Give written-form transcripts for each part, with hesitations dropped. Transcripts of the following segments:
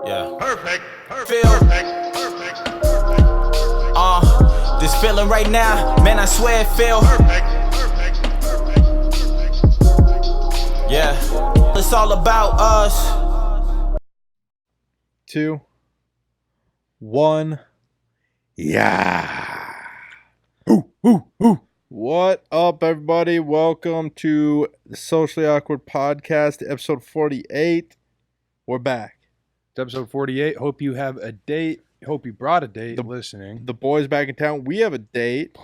Yeah. Perfect. Feel. Perfect. This feeling right now, man, I swear it feel. Yeah. It's all about us. 2, 1. Yeah. What up, everybody? Welcome to the Socially Awkward Podcast, episode 48. We're back. It's episode 48. Hope you have a date. Hope you brought a date listening. The boys back in town. We have a date.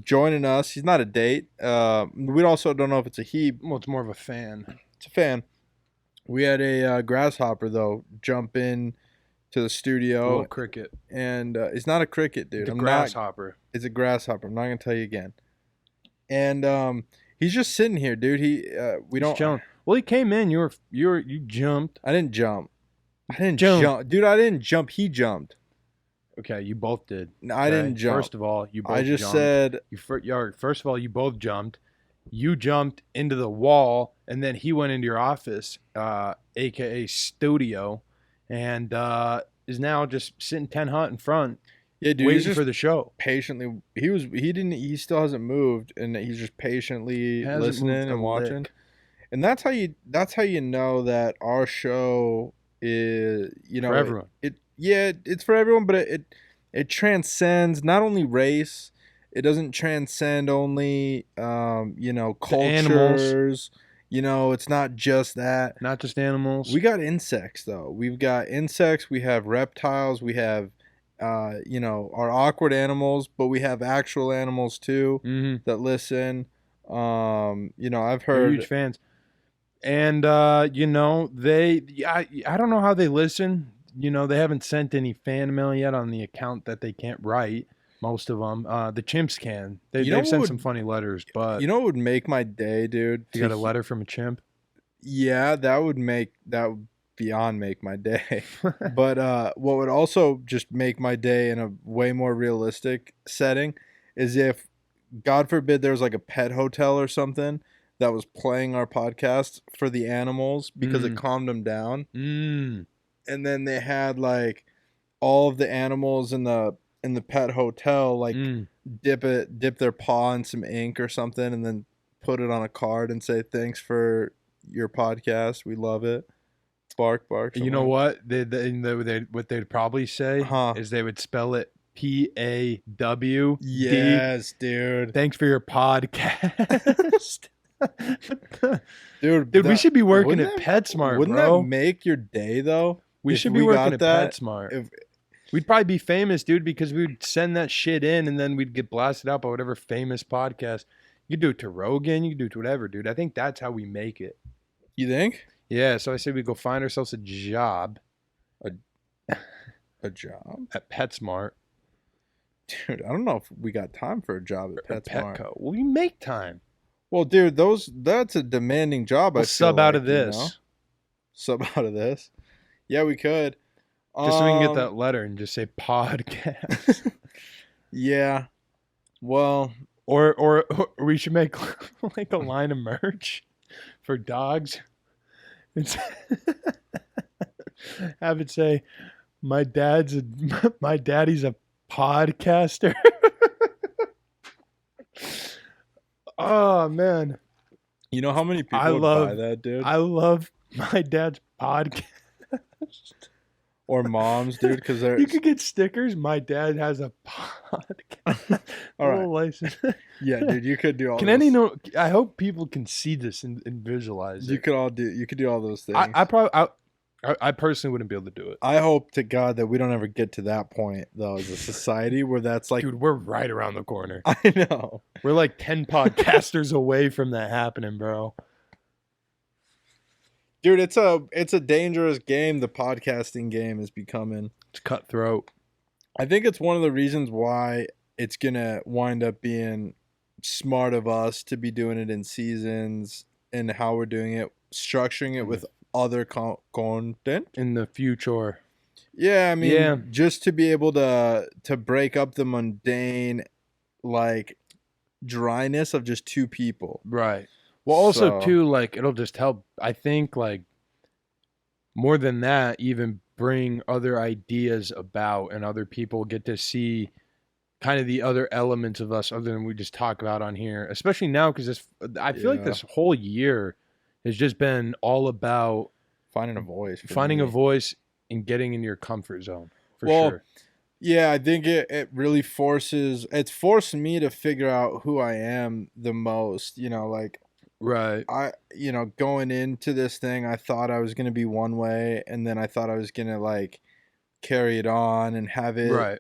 Joining us. He's not a date. We also don't know if it's a he. Well, it's more of a fan. It's a fan. We had a grasshopper, though, jump in to the A studio. little cricket. And it's not a cricket, dude. The grasshopper. It's a grasshopper. I'm not going to tell you again. And he's just sitting here, dude. He's chilling. Well, he came in. You jumped. I didn't jump. Dude, I didn't jump. He jumped. Okay, you both did. No, I didn't jump. First of all, you both I just jumped. said First of all, you both jumped. You jumped into the wall, and then he went into your office, a.k.a. studio, and is now just sitting 10 hut in front, yeah, dude, waiting for the show. patiently. He still hasn't moved, and he's just patiently Hasn't listening moved a and watching. lick. And that's how you know that our show is, For everyone. It's for everyone, but it transcends not only race. It doesn't transcend only cultures. animals. It's not just that. Not just animals. We got insects though. We've got insects. We have reptiles. We have our awkward animals, but we have actual animals too that listen. I've They're heard huge fans. And I don't know how they listen. They haven't sent any fan mail yet on the account that they can't write. Most of them, the chimps can. They've sent some funny letters, but what would make my day, dude? you got a letter from a chimp. Yeah, that would beyond make my day. But what would also just make my day in a way more realistic setting is if, God forbid, there was like a pet hotel or something that was playing our podcast for the animals because it calmed them down. And then they had like all of the animals in the pet hotel like dip their paw in some ink or something and then put it on a card and say thanks for your podcast, we love it, bark. You know what? What they'd probably say is they would spell it PAW. Yes, dude. Thanks for your podcast. Dude, we should be working at PetSmart, wouldn't bro. that make your day though? We if should be working at that? PetSmart. We'd probably be famous, dude, because we'd send that shit in and then we'd get blasted out by whatever famous podcast. You could do it to Rogan. You could do it to whatever, dude. I think that's how we make it. You think? Yeah, so I said we'd go find ourselves a job. A job? At PetSmart. Dude, I don't know if we got time for a job at PetSmart. Petco. Well, you make time. Well, dude, that's a demanding job. We'll sub out of this. Sub out of this? Yeah, we could. Just so we can get that letter and just say podcast. Yeah. Well, or we should make like a line of merch for dogs. Have it say, my daddy's a podcaster. Oh man. You know how many people would buy that, dude? I love my dad's podcast. Or moms, dude, because they're... You could get stickers. My dad has a podcast. All right. License. Yeah, dude, you could do all. I hope people can see this and visualize it. You could do all those things. I personally wouldn't be able to do it. I hope to God that we don't ever get to that point, though, as a society where that's like... Dude, we're right around the corner. I know. We're like 10 podcasters away from that happening, bro. Dude, it's a dangerous game. The podcasting game is becoming. It's cutthroat. I think it's one of the reasons why it's gonna wind up being smart of us to be doing it in seasons and how we're doing it, structuring it with other content in the future. Yeah, I mean, just to be able to break up the mundane, like, dryness of just two people. Right. Well, also, too, like, it'll just help, I think, like, more than that, even bring other ideas about, and other people get to see kind of the other elements of us other than we just talk about on here, especially now because this I feel like Yeah. this whole year has just been all about Finding a voice. For finding a me. voice and getting in your comfort zone for Well, sure. Yeah, I think it really it's forced me to figure out who I am the most, like Right. going into this thing, I thought I was going to be one way, and then I thought I was going to like carry it on and have it. Right.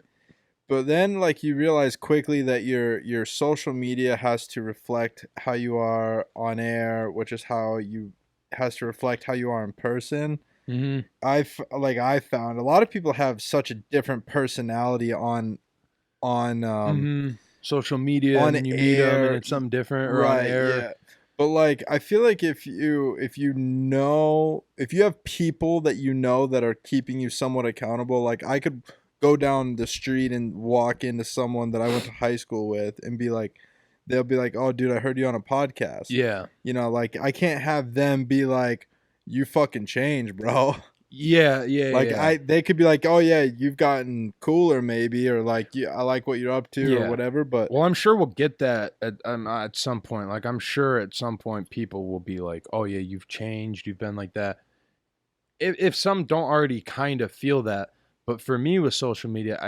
But then like you realize quickly that your social media has to reflect how you are on air, which is has to reflect how you are in person. Mm-hmm. I found a lot of people have such a different personality on Mm-hmm. Social media, on and then you meet them, and air, it's something different, or on right? air. Yeah, but like I feel like if you have people that that are keeping you somewhat accountable, like I could go down the street and walk into someone that I went to high school with and be like, they'll be like, "Oh, dude, I heard you on a podcast." Yeah. Like I can't have them be like, "You fucking changed, bro." Yeah. Like Yeah. they could be like, "Oh yeah, you've gotten cooler maybe," or like, "Yeah, I like what you're up to," or Yeah. whatever. But Well, I'm sure we'll get that at some point. Like, I'm sure at some point people will be like, "Oh yeah, you've changed. You've been like that." If some don't already kind of feel that, but for me with social media,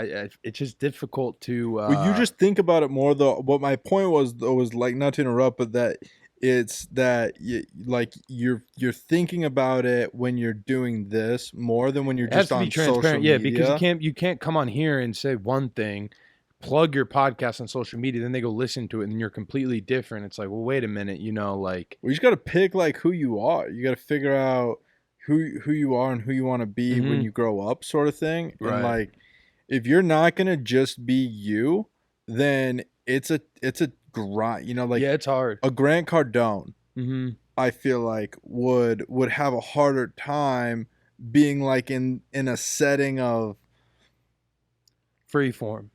it's just difficult to. well, you just think about it more though. What my point was though was like, not to interrupt, but that it's that you're thinking about it when you're doing this more than when you're It has just to be on social transparent, yeah, because media. you can't come on here and say one thing, plug your podcast on social media, then they go listen to it, and you're completely different. It's like, well, wait a minute, like. Well, you just got to pick like who you are. You got to figure out who you are and who you want to be when Mhm. you grow up, sort of thing. And Right. like, if you're not gonna just be you, then it's a grind. Like Yeah, it's hard. a Grant Cardone, Mm-hmm. I feel like would have a harder time being like in a setting of Freeform.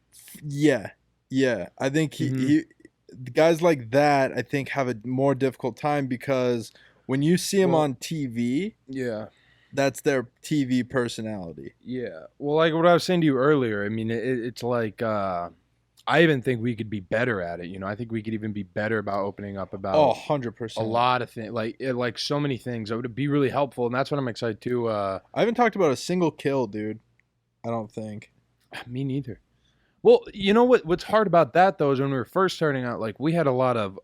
yeah, yeah. I think Mm-hmm. he guys like that I think have a more difficult time because when you see him Well, on TV, yeah. that's their TV personality. Yeah. Well, like what I was saying to you earlier, I mean, it's like I even think we could be better at it. I think we could even be better about opening up Oh, about 100%. a lot of things, like so many things that would be really helpful, and that's what I'm excited to. I haven't talked about a single kill, dude. I don't think. Me neither. Well, you know what's hard about that though is when we were first starting out, like we had a lot of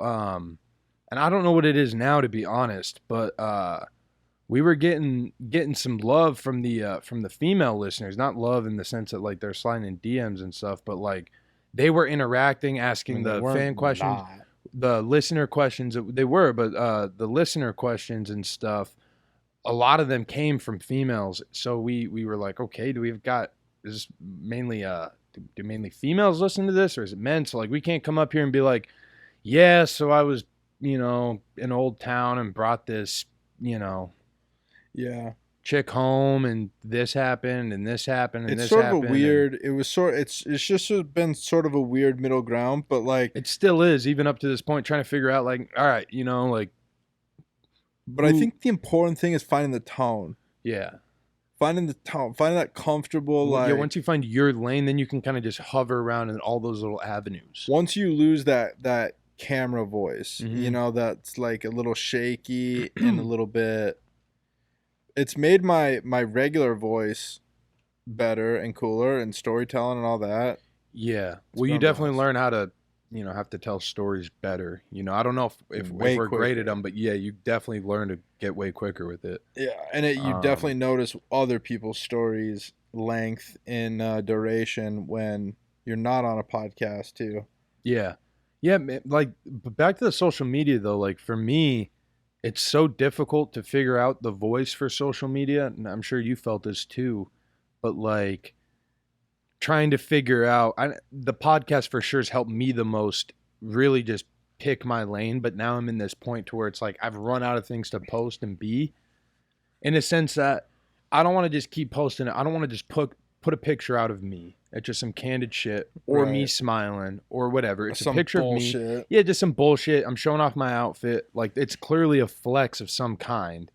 and I don't know what it is now to be honest, but we were getting some love from the female listeners, not love in the sense that like they're sliding in DMs and stuff, but like they were interacting, asking they the weren't fan questions, not. the listener questions. They were, but the listener questions and stuff, a lot of them came from females. So we were like, okay, is this mainly do mainly females listen to this, or is it men? So like we can't come up here and be like, yeah, so I was in Old Town and brought this Yeah. chick home, and this happened and this happened and It's this sort of a happened. weird. It was it's just been sort of a weird middle ground, but like. It still is, even up to this point, trying to figure out like, all right, like. But I think the important thing is finding the tone. Yeah. Finding the tone, finding that comfortable like. Yeah, once you find your lane, then you can kind of just hover around in all those little avenues. Once you lose that camera voice, Mhm. that's like a little shaky and a little bit. It's made my regular voice better and cooler and storytelling and all that. Yeah. Well, you been definitely nice. learn how to, have to tell stories better. I don't know if Way we're great quicker. at them, but yeah, you definitely learn to get way quicker with it. Yeah, and you Um, definitely notice other people's stories length in duration when you're not on a podcast too. Yeah. Yeah, like but back to the social media though, like for me, it's so difficult to figure out the voice for social media, and I'm sure you felt this too, but like trying to figure out the podcast for sure has helped me the most really just pick my lane, but now I'm in this point to where it's like I've run out of things to post and be, in a sense that I don't want to just keep posting it. I don't want to just put a picture out of me. It's just some candid shit or me Right. smiling or whatever. It's Some a picture of me. bullshit. Yeah, just some bullshit. I'm showing off my outfit. Like it's clearly a flex of some kind.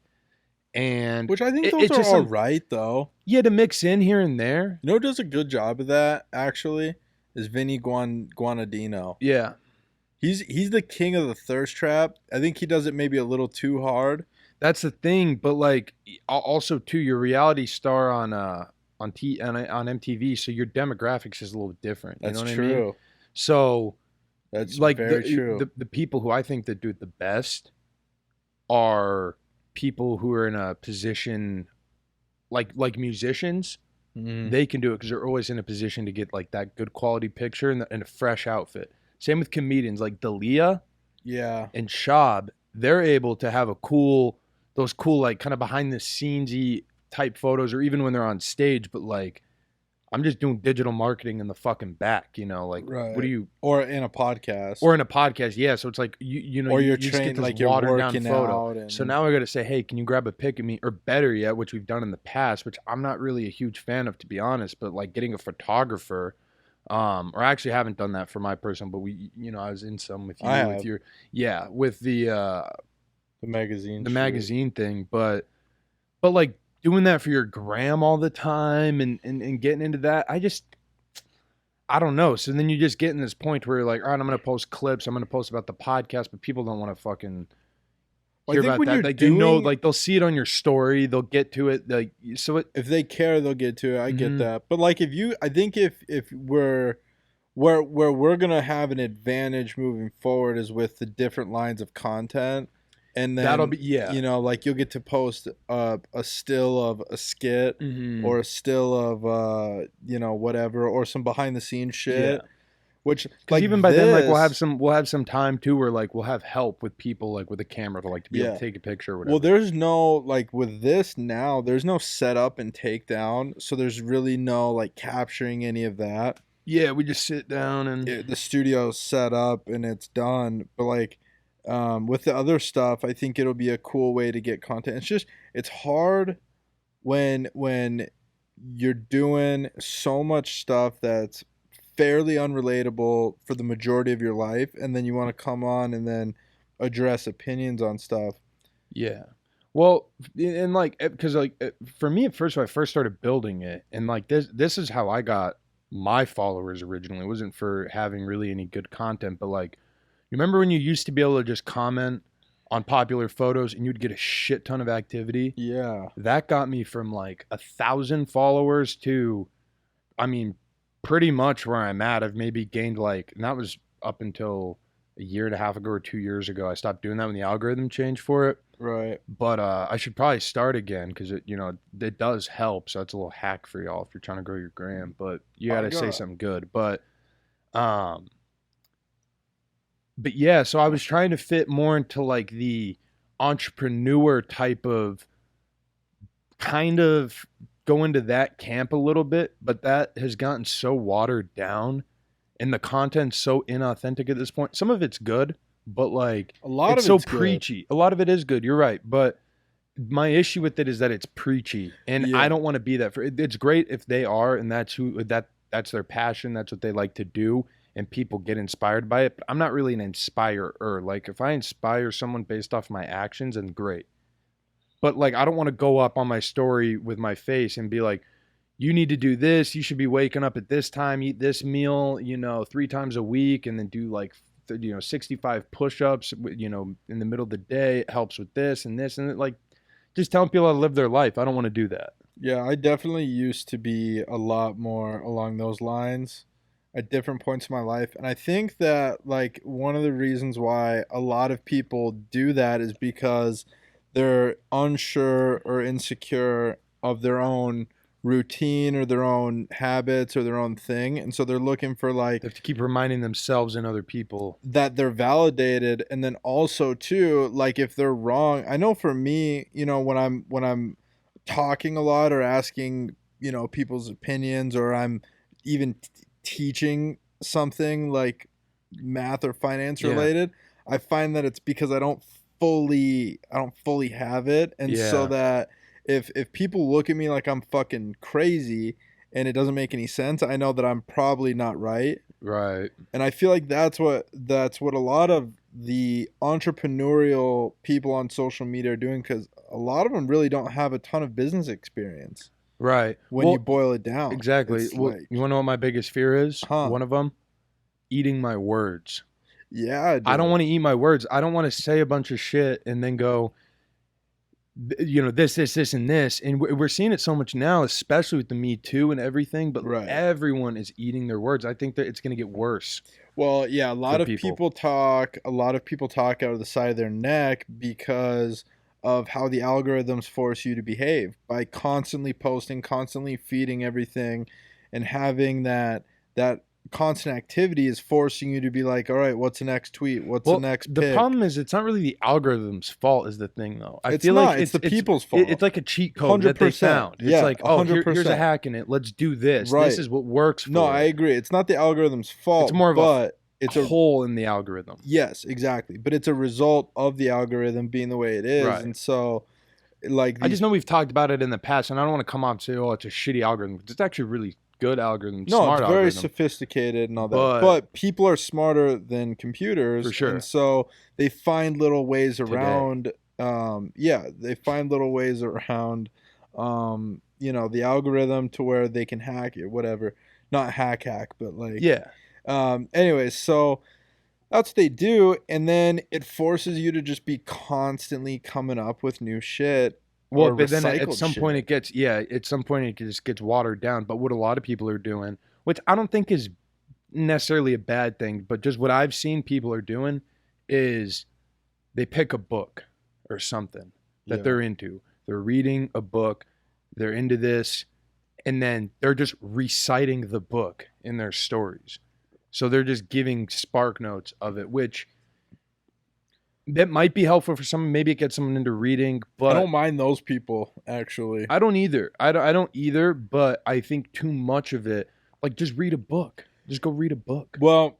And Which I think it- those it's are just all some- right, though. yeah, to mix in here and there. You know who does a good job of that, actually, is Vinny Guanadino. Yeah. He's the king of the thirst trap. I think he does it maybe a little too hard. That's the thing, but like also too, your reality star on MTV, so your demographics is a little different. You That's know what true. I mean? So That's like very true. the people who I think that do it the best are people who are in a position like musicians. Mhm. They can do it because they're always in a position to get like that good quality picture and a fresh outfit. Same with comedians like Dalia Yeah. and Shab. They're able to have those cool like kind of behind the scenesy type photos, or even when they're on stage. But like, I'm just doing digital marketing in the fucking back, you know, like Right. what do you Or in a podcast. or in a podcast? Yeah, so it's like you know, Or you're you just get trained this like you're watered down working photo. out. And, So now I got to say, hey, can you grab a pic of me? Or better yet, which we've done in the past, which I'm not really a huge fan of, to be honest, but like getting a photographer, or I actually haven't done that for my person, but I was in some with you, I with have. your, yeah, with the magazine. shoot. magazine thing, but like doing that for your gram all the time and getting into that, I don't know. So then you just get in this point where you're like, all right, I'm going to post clips. I'm going to post about the podcast, but people don't want to fucking Well, I hear think about when that. you're Like they know, doing- like they'll see it on your story. They'll get to it. Like, so it, If they care, they'll get to it. I get Mhm. that. But like I think if we're where we're gonna have an advantage moving forward is with the different lines of content. And then that'll be, yeah. you know, like you'll get to post a still of a skit Mhm. or a still of whatever, or some behind the scenes shit. Yeah. Which Because like even by then, like this- we'll have some time too, where like we'll have help with people, like with a camera to like to be able Yeah. to take a picture or whatever. Well, there's no like with this now, there's no setup and takedown, so there's really no like capturing any of that. yeah, we just sit down and The studio's set up and it's done. But like with the other stuff, I think it'll be a cool way to get content. It's hard when you're doing so much stuff that's fairly unrelatable for the majority of your life, and then you want to come on and then address opinions on stuff. yeah. Well, and like, because like for me at first, when I first started building it, and like this is how I got my followers originally. It wasn't for having really any good content, but like, you remember when you used to be able to just comment on popular photos and you'd get a shit ton of activity? Yeah. That got me from like 1,000 followers to, I mean, pretty much where I'm at. I've maybe gained like, and that was up until a year and a half ago or 2 years ago. I stopped doing that when the algorithm changed for it. Right. But I should probably start again because it does help. So that's a little hack for y'all if you're trying to grow your gram. But you got to say something good. But yeah, so I was trying to fit more into like the entrepreneur type of kind of go into that camp a little bit, but that has gotten so watered down and the content's so inauthentic at this point. Some of it's good, but like A lot it's of so it's good. preachy. A lot of it is good. You're right, but my issue with it is that it's preachy, and Yeah. I don't want to be that. It's great if they are, and that's that's their passion. That's what they like to do, and people get inspired by it. But I'm not really an inspirer. Like if I inspire someone based off my actions, then great. But like I don't want to go up on my story with my face and be like, you need to do this. You should be waking up at this time, eat this meal, 3 times a week, and then do like 65 push-ups, in the middle of the day. It helps with this and this, and like just telling people how to live their life. I don't want to do that. Yeah, I definitely used to be a lot more along those lines at different points in my life. And I think that like one of the reasons why a lot of people do that is because they're unsure or insecure of their own routine or their own habits or their own thing. And so they're looking for like They have to keep reminding themselves and other people. that they're validated. And then also too, like if they're wrong, I know for me, when I'm talking a lot or asking, people's opinions, or I'm even teaching something like math or finance Yeah. related, I find that it's because I don't fully have it. And so Yeah. that if people look at me like I'm fucking crazy and it doesn't make any sense, I know that I'm probably not right. Right. And I feel like that's what a lot of the entrepreneurial people on social media are doing, because a lot of them really don't have a ton of business experience Right. when Well, you boil it down. exactly. It's Well, like, you want to know what my biggest fear is? Huh. One of them, eating my words. yeah, dude. I don't want to eat my words. I don't want to say a bunch of shit and then go, this, and this. And we're seeing it so much now, especially with the Me Too and everything. But Right. everyone is eating their words. I think that it's going to get worse. Well, yeah, a lot for of people talk out of the side of their neck because of how the algorithms force you to behave by constantly posting, constantly feeding everything, and having that constant activity is forcing you to be like, all right, what's the next tweet? What's the next The pick? problem is it's not really the algorithm's fault is the thing, though. I It's feel not. like It's the people's fault. It's like a cheat code that they 100%. found. It's Yeah, like, oh, here's a 100%. hack in it. Let's do this. Right. This is what works for No, it. I agree. It's not the algorithm's fault. It's more of but it's a hole in the algorithm. Yes, exactly. But it's a result of the algorithm being the way it is. Right. And so, like, I just know we've talked about it in the past, and I don't want to come out and say, oh, it's a shitty algorithm. It's actually a really good algorithm, no, smart it's very algorithm. sophisticated and all that. But people are smarter than computers. For sure. And so they find little ways around. They find little ways around, the algorithm to where they can hack it, whatever. Not hack, but like. Yeah. Anyways, so that's what they do, and then it forces you to just be constantly coming up with new shit. Well, or but then at recycled some shit. point it just gets watered down. But what a lot of people are doing, which I don't think is necessarily a bad thing, but just what I've seen people are doing is they pick a book or something that they're into. They're reading a book, they're into this, and then they're just reciting the book in their stories. So they're just giving spark notes of it, which that might be helpful for someone. Maybe it gets someone into reading, but I don't mind those people, actually. I don't either. I don't either, but I think too much of it, like just read a book. Just go read a book. Well,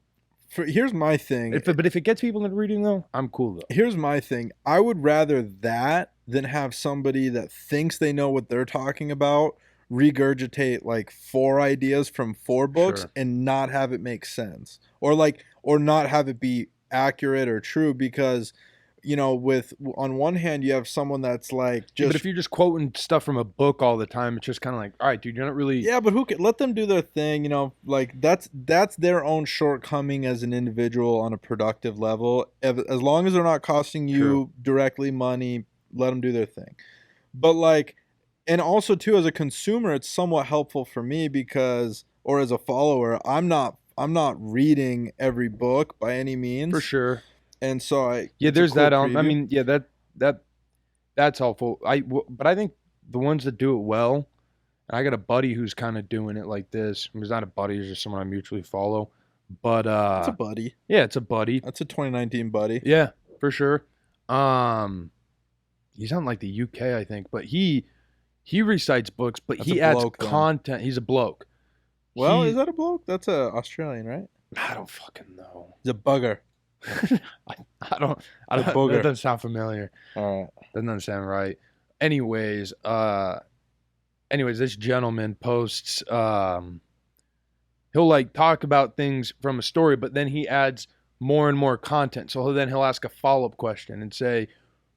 here's my thing. But if it gets people into reading, though, I'm cool, though. Here's my thing. I would rather that than have somebody that thinks they know what they're talking about regurgitate like 4 ideas from 4 books and not have it make sense. Or not have it be accurate or true, because with on one hand you have someone that's like just but if you're just quoting stuff from a book all the time, it's just kind of like, all right, dude, you're not really but who can let them do their thing, like that's their own shortcoming as an individual on a productive level. As long as they're not costing you directly money, let them do their thing. But like, and also too, as a consumer, it's somewhat helpful for me because, or as a follower, I'm not reading every book by any means. For sure. And so there's that. I mean, that's helpful. But I think the ones that do it well, and I got a buddy who's kind of doing it like this. He's not a buddy; he's just someone I mutually follow. But it's a buddy. Yeah, it's a buddy. That's a 2019 buddy. Yeah, for sure. He's on like the UK, I think, but he recites books, but he adds content. He's a bloke. Well, is that a bloke? That's a Australian, right? I don't fucking know. He's a bugger. I don't. That doesn't sound familiar. All right. That doesn't sound right. Anyways, this gentleman posts. He'll like talk about things from a story, but then he adds more and more content. So then he'll ask a follow-up question and say,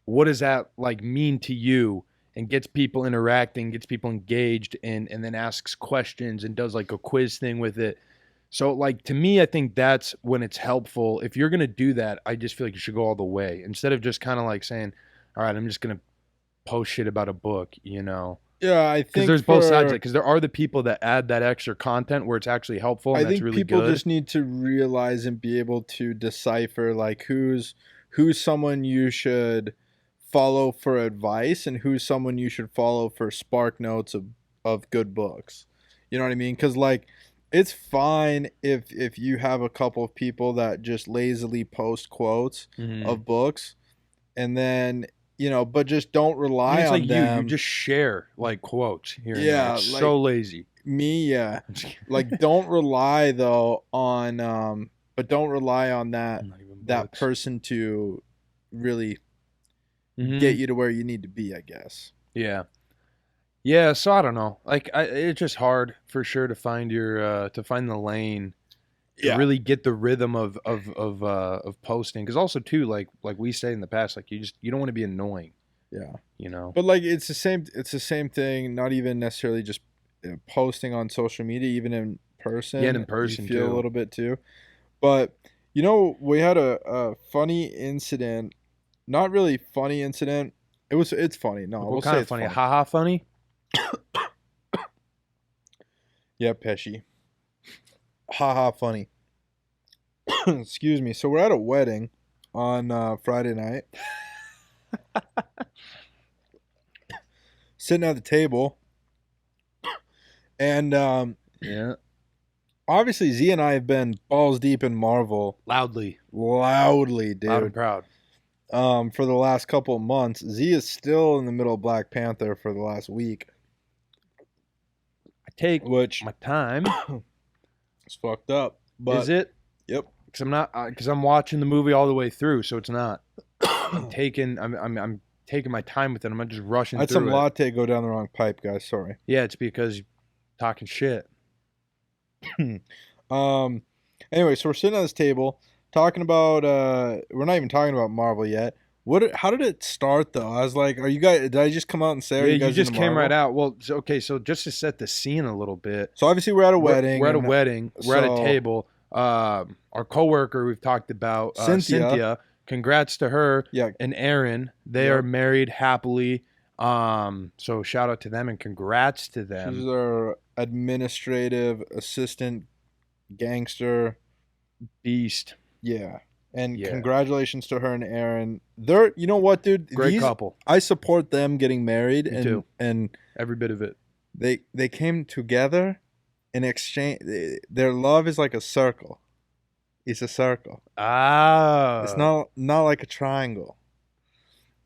"What does that like mean to you?" And gets people interacting, gets people engaged, and then asks questions and does like a quiz thing with it. So, like, to me, I think that's when it's helpful. If you're going to do that, I just feel like you should go all the way. Instead of just kind of like saying, all right, I'm just going to post shit about a book, Yeah, I think because there's both sides. Because there are the people that add that extra content where it's actually helpful and I that's think really people good. just need to realize and be able to decipher, like, who's someone you should follow for advice and who's someone you should follow for spark notes of good books. You know what I mean? Because, like, it's fine if you have a couple of people that just lazily post quotes of books, and then but just don't rely on like them. You just share like quotes here. Yeah, it's like, so lazy. Me, yeah. Like, don't rely though on but don't rely on that person to really get you to where you need to be, I guess. Yeah, so I don't know. Like, it's just hard for sure to find the lane Yeah. really get the rhythm of posting. Because also too, like we said in the past, like you don't want to be annoying. Yeah. You know. But like it's the same thing, not even necessarily just posting on social media, even in person. Yeah, and in person you feel too. a little bit too. But you know, we had a funny incident. Not really funny incident. It's funny. No, Like, we'll what say kind of it's funny? funny. Haha, funny. Yeah, Pesci. Haha, funny. Excuse me. So we're at a wedding on Friday night. Sitting at the table. And Yeah. obviously Z and I have been balls deep in Marvel. Loudly, Loudly, loud and dude. proud. For the last couple of months. Z is still in the middle of Black Panther for the last week. I take Which my time. it's fucked up. But Is it? Yep. Because I'm watching the movie all the way through, so it's not. I'm taking my time with it. I'm not just rushing I had through some it. latte go down the wrong pipe, guys. Sorry. Yeah, it's because you're talking shit. Anyway, so we're sitting at this table talking about we're not even talking about Marvel yet. How did it start though? I was like, are you guys did I just come out and say are Yeah, you guys just into came Marvel? right out. Well, so just to set the scene a little bit. So obviously we're at a wedding. We're at a and wedding. We're at a so- table. Our coworker we've talked about, Cynthia. Congrats to her Yeah. and Aaron. They Yep. are married happily. So shout out to them and congrats to them. She's our administrative assistant gangster. Beast. Yeah. And Yeah. congratulations to her and Aaron. They're you know what, dude? Great couple. I support them getting married Me and too. and Every bit of it. they came together in exchange. Their love is like a circle. It's a circle. Ah. It's not like a triangle.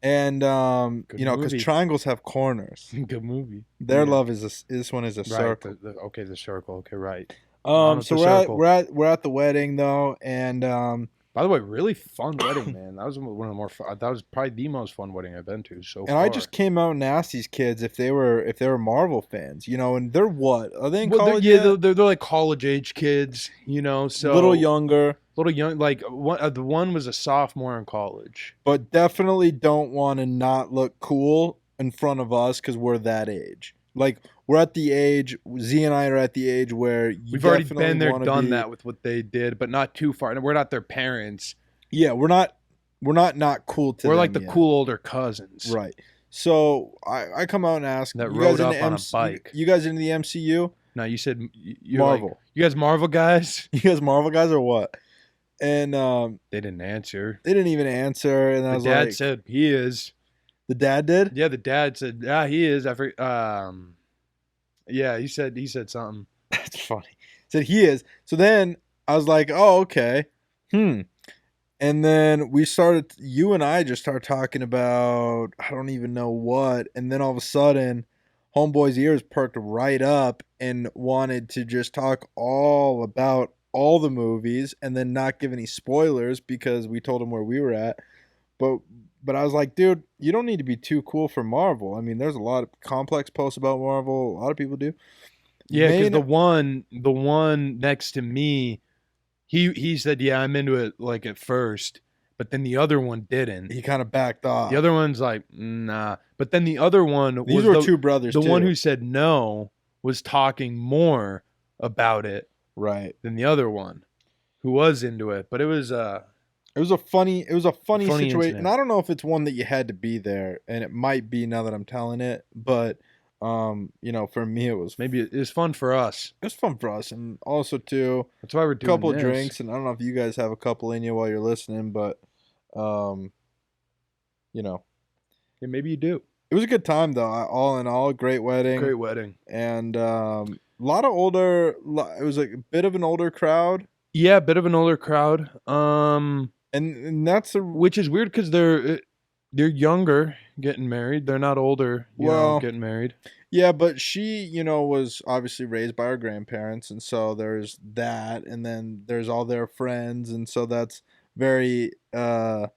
And Good you know, because movie. triangles have corners. Good movie. Their Yeah. love is this one is a Right. circle. Okay, the circle. Okay, right. So the we're at, circle. we're at the wedding though, and By the way, really fun wedding, man. That was one of the more fun. That was probably the most fun wedding I've been to so and far. I just came out and asked these kids if they were Marvel fans, you know, and they're what? Are they in Well, college? they're yet? they're like college age kids, you know. So Little younger, little young. Like the one was a sophomore in college. but definitely don't want to not look cool in front of us because we're that age. Like we're at the age, Z and I are at the age where We've already definitely been there, wanna done be- that with what they did, but not too far. And we're not their parents. Yeah, we're not cool to We're them like the yet. cool older cousins. Right. So I come out and ask That you rode guys up into on a bike. You guys into the MCU? No, you said you're Marvel. Like, you guys Marvel guys? You guys Marvel guys or what? And They didn't answer. they didn't even answer. And I The was dad like, said he is. the dad did? Yeah, the dad said, yeah, he is. Yeah, he said something. That's funny. Said he is. So then I was like, oh, okay. And then you and I just started talking about, I don't even know what. And then all of a sudden, Homeboy's ears perked right up and wanted to just talk all about all the movies and then not give any spoilers because we told him where we were at. But I was like, dude, you don't need to be too cool for Marvel. I mean, there's a lot of complex posts about Marvel. A lot of people do. Yeah, because the one next to me, he said, yeah, I'm into it like at first, but then the other one didn't. He kind of backed off. The other one's like, nah. But then the other one These was were two brothers, the too. one who said no was talking more about it Right. than the other one, who was into it. But it was It was a funny situation. incident. And I don't know if it's one that you had to be there, and it might be now that I'm telling it, but you know, for me it was fun for us. it was fun for us, and also too That's why we're a doing couple this. drinks, and I don't know if you guys have a couple in you while you're listening, but you know, Yeah, maybe you do. it was a good time though. All in all, great wedding. Great wedding. And a lot of older. It was like a bit of an older crowd, Yeah, a bit of an older crowd. and that's a Which is weird because they're younger getting married. They're not older, Well, getting married. yeah, but she, you know, was obviously raised by her grandparents, and so there's that, and then there's all their friends, and so that's very. I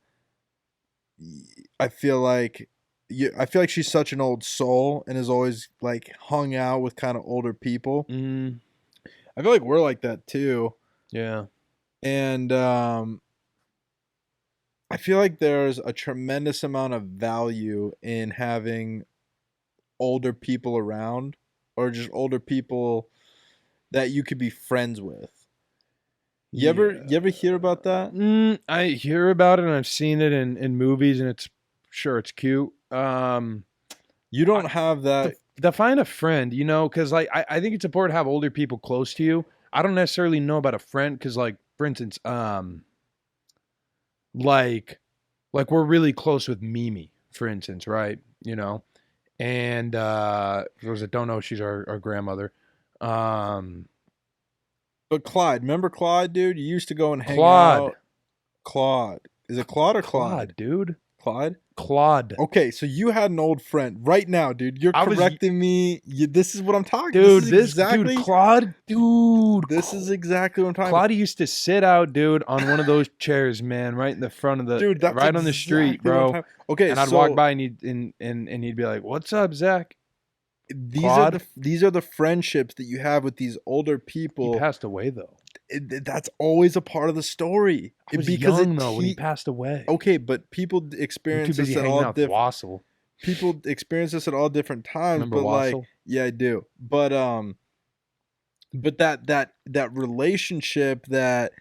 feel like she's such an old soul and has always like hung out with kind of older people. Mm, I feel like we're like that too. Yeah. And I feel like there's a tremendous amount of value in having older people around, or just older people that you could be friends with. You ever hear about that? I hear about it and I've seen it in movies, and it's cute. You don't have that. To find a friend, you know, because like I think it's important to have older people close to you. I don't necessarily know about a friend because, like, for instance, like we're really close with Mimi, for instance, right? You know, and for those that don't know, she's our grandmother. Um, But Clyde, remember Clyde, dude? You used to go and hang Claude. out. Claude. Is it Claude or Clyde? Claude, dude. Clyde? Claude. Okay, so you had an old friend right now, dude. You're correcting me. This is what I'm talking. Dude, Exactly. dude, Claude, dude. This is exactly what I'm talking about. Claude used to sit out, dude, on one of those chairs, man, right in the front of the, Dude, that's right on the street, exactly what I'm bro. talking about. Okay, And I'd so walk by and he'd be like, "What's up, Zach?" these are the friendships that you have with these older people. He passed away though. That's always a part of the story. I was young though when he passed away. Okay, but people experience I'm too busy this at hanging all out with different. Wassel. People experience this at all different times. Remember but like, Wassel? yeah, I do. But that relationship that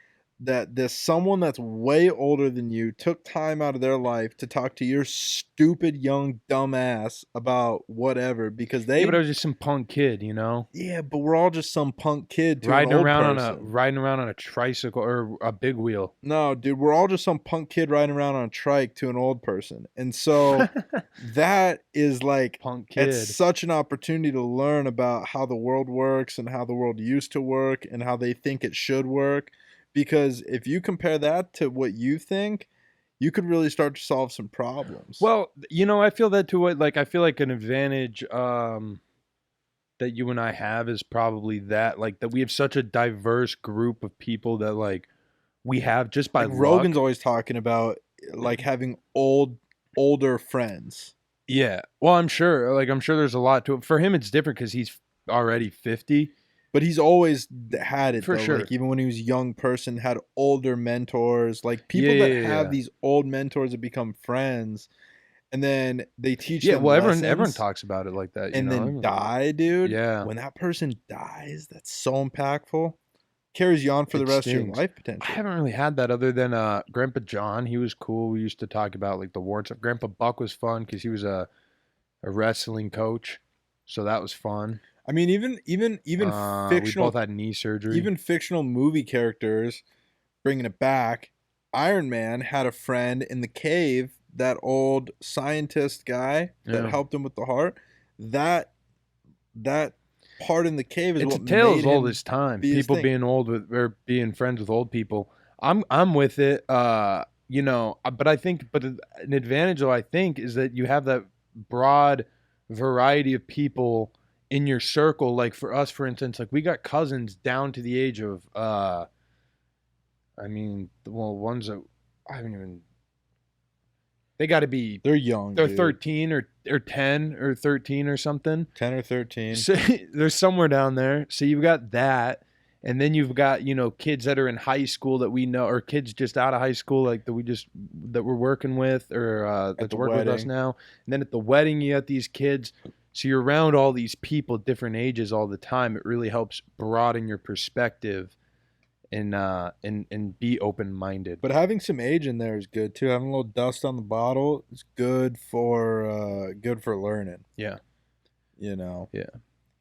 there's someone that's way older than you took time out of their life to talk to your stupid young dumb ass about whatever because they Yeah, but I was just some punk kid, you know, yeah, but we're all just some punk kid to riding an old around person. on a tricycle or a big wheel. No, dude, we're all just some punk kid riding around on a trike to an old person. And so that is like Punk kid. it's such an opportunity to learn about how the world works and how the world used to work and how they think it should work. Because if you compare that to what you think, you could really start to solve some problems. Well, you know, I feel that too. Like, I feel like an advantage that you and I have is probably that, like, that we have such a diverse group of people that, like, we have just by like luck. Rogan's always talking about like having older friends. Yeah. Well, I'm sure there's a lot to it. For him, it's different because he's already 50. But he's always had it For though. sure. Like even when he was a young person, had older mentors, like people that have these old mentors that become friends, and then they teach them well, lessons, everyone talks about it like that, you and know? then die, dude. Yeah. When that person dies, that's so impactful. Carries you on for the rest of your life potentially. I haven't really had that other than Grandpa John. He was cool. We used to talk about like the warts. Grandpa Buck was fun because he was a wrestling coach, so that was fun. I mean, even fictional. We both had knee surgery. Even fictional movie characters, bringing it back. Iron Man had a friend in the cave, that old scientist guy that helped him with the heart. That part in the cave is it's what a tale made as old him as time. be his People thing. being old with or being friends with old people. I'm with it. You know, but I think, an advantage though I think is that you have that broad variety of people in your circle. Like for us, for instance, like we got cousins down to the age of I mean, well, ones that I haven't even. They got to be. They're young. They're dude. 13 or 10 or 13 or something. 10 or 13. So there's somewhere down there. So you've got that, and then you've got, you know, kids that are in high school that we know, or kids just out of high school like that we're working with, or that's working with us now. And then at the wedding, you got these kids. So you're around all these people, different ages all the time. It really helps broaden your perspective and be open-minded. But having some age in there is good too. Having a little dust on the bottle is good for learning. Yeah. You know. Yeah.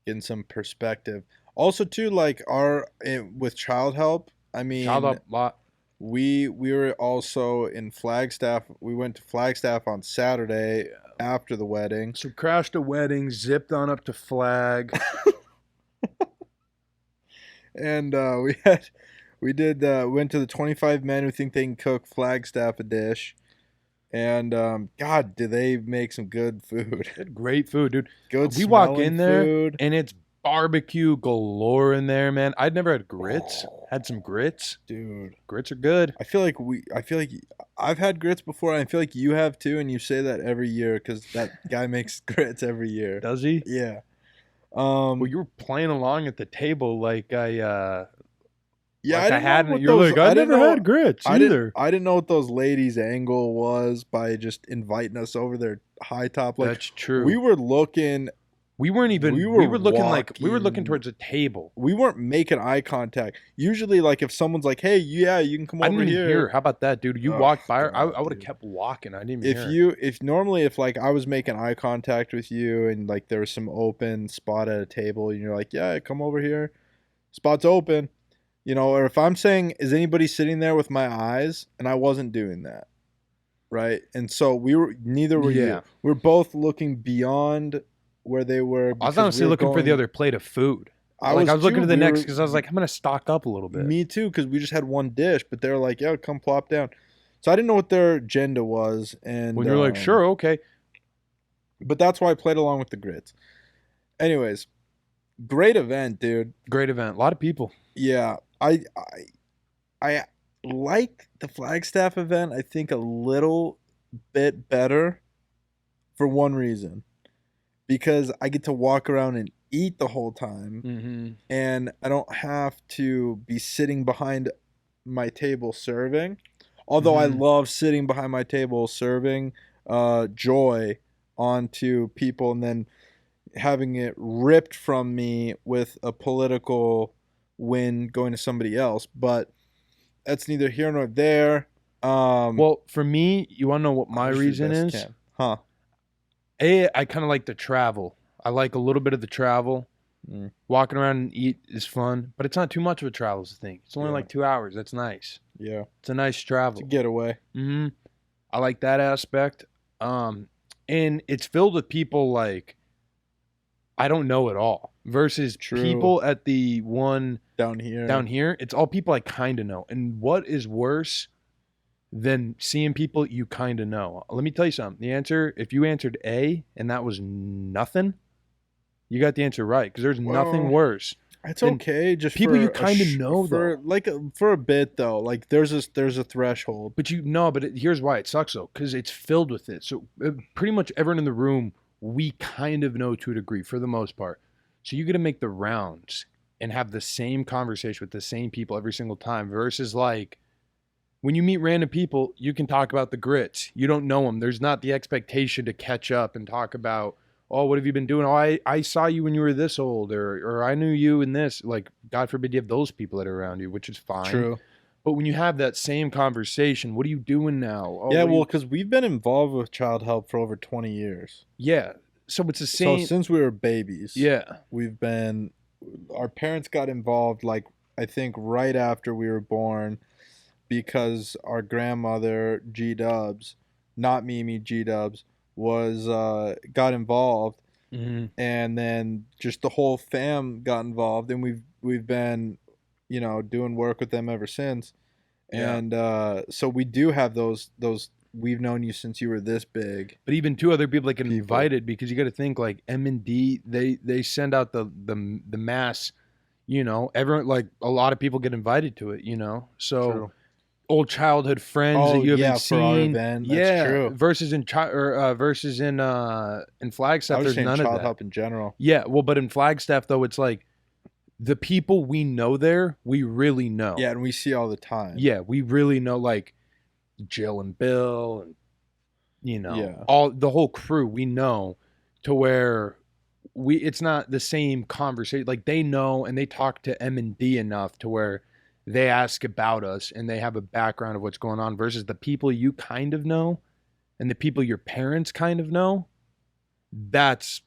Getting some perspective. Also too, like with child help. I mean, child help lot. We were also in Flagstaff. We went to Flagstaff on Saturday after the wedding. So crashed a wedding, zipped on up to Flag. And we went to the 25 men who think they can cook Flagstaff a dish. And God, do they make some good food. Great food, dude. Good we walk in there food. And it's barbecue galore in there, man. I'd never had grits. Had some grits. Dude. Grits are good. I feel like I've had grits before, and I feel like you have too, and you say that every year because that guy makes grits every year. Does he? Yeah. Well, you were playing along at the table like Yeah, Like, I I didn't know hadn't. what You're those. like, I I didn't never know. had grits I either. didn't know what those ladies' angle was by just inviting us over their high top. Like That's true. we were looking. We weren't even. we We were were looking walking- towards a table. We weren't making eye contact. Usually, like if someone's like, "Hey, yeah, you can come I over didn't even here." hear. How about that, dude? You Oh, walked by her. God, I would have dude. kept walking. I didn't even hear. If like I was making eye contact with you and like there was some open spot at a table and you're like, "Yeah, come over here. Spot's open." Or if I'm saying, "Is anybody sitting there with my eyes?" and I wasn't doing that. Right? And so neither were Yeah. you. We're both looking beyond where they were I was because honestly looking for the other plate of food. I was looking too. to the next because I was like, I'm gonna stock up a little bit. Me too, because we just had one dish, but they were like, "Yeah, come plop down." So I didn't know what their agenda was, and When you're like, sure, okay. but that's why I played along with the grits. Anyways, great event, dude. Great event. A lot of people. Yeah, I like the Flagstaff event. I think a little bit better for one reason, because I get to walk around and eat the whole time, Mm-hmm. and I don't have to be sitting behind my table serving. Although I love sitting behind my table serving joy onto people and then having it ripped from me with a political win going to somebody else. But that's neither here nor there. Well, for me, you want to know what my I just do reason best is? can. Huh? I kind of like the travel. I like a little bit of the travel. Mm. Walking around and eat is fun, but it's not too much of a travel, is the thing. It's only Yeah. like 2 hours. That's nice. Yeah. It's a nice travel. To get away. Mm-hmm. I like that aspect. And it's filled with people like I don't know at all. Versus True. people at the one Down here. it's all people I kind of know. And what is worse than seeing people you kind of know? Let me tell you something. The answer, if you answered A and that was nothing, you got the answer right, because there's nothing Well, worse. It's then okay. Just people for you a kind of know, for though. like for a bit though. Like there's a threshold. But here's why it sucks though, because it's filled with it. So pretty much everyone in the room, we kind of know to a degree for the most part. So you got to make the rounds and have the same conversation with the same people every single time versus like when you meet random people, you can talk about the grits. You don't know them. There's not the expectation to catch up and talk about, oh, what have you been doing? Oh, I saw you when you were this old, or I knew you in this. Like, God forbid you have those people that are around you, which is fine. True. But when you have that same conversation, what are you doing now? Oh, Yeah, what are well, you-" because we've been involved with child help for over 20 years. Yeah. So it's the same. So since we were babies, Yeah. our parents got involved, like, I think right after we were born, because our grandmother, G-Dubs, not Mimi, G-Dubs, got involved. Mm-hmm. And then just the whole fam got involved, and we've been, doing work with them ever since. Yeah. And so we do have those we've known you since you were this big. But even two other people that get People. invited, because you got to think like M&D, they send out the mass, everyone, like a lot of people get invited to it, so True. old childhood friends that you haven't seen. For our event. That's true. Versus in Flagstaff, I was there's saying none of child that. help in general. Yeah, well, but in Flagstaff though, it's like the people we know there, we really know. Yeah, and we see all the time. Yeah, we really know like Jill and Bill and Yeah. all the whole crew we know, to where it's not the same conversation. Like they know and they talk to M&D enough to where they ask about us and they have a background of what's going on, versus the people you kind of know and the people your parents kind of know. That's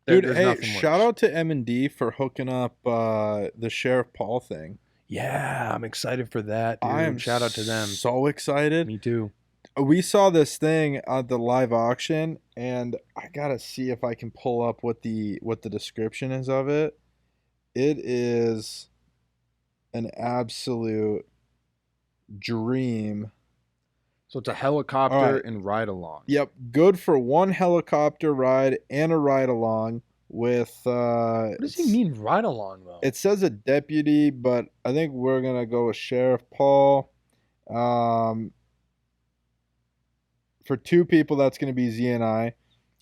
Dude, there's hey, nothing shout worse. out to M&D for hooking up the Sheriff Paul thing. Yeah, I'm excited for that, dude. I am Shout out to them. so excited. Me too. We saw this thing at the live auction, and I gotta see if I can pull up what the description is of it. It is an absolute dream. So it's a helicopter All right. and ride along. Yep, good for one helicopter ride and a ride along with What does he mean ride along though? It says a deputy, but I think we're gonna go with Sheriff Paul. For two people, that's gonna be Z and I.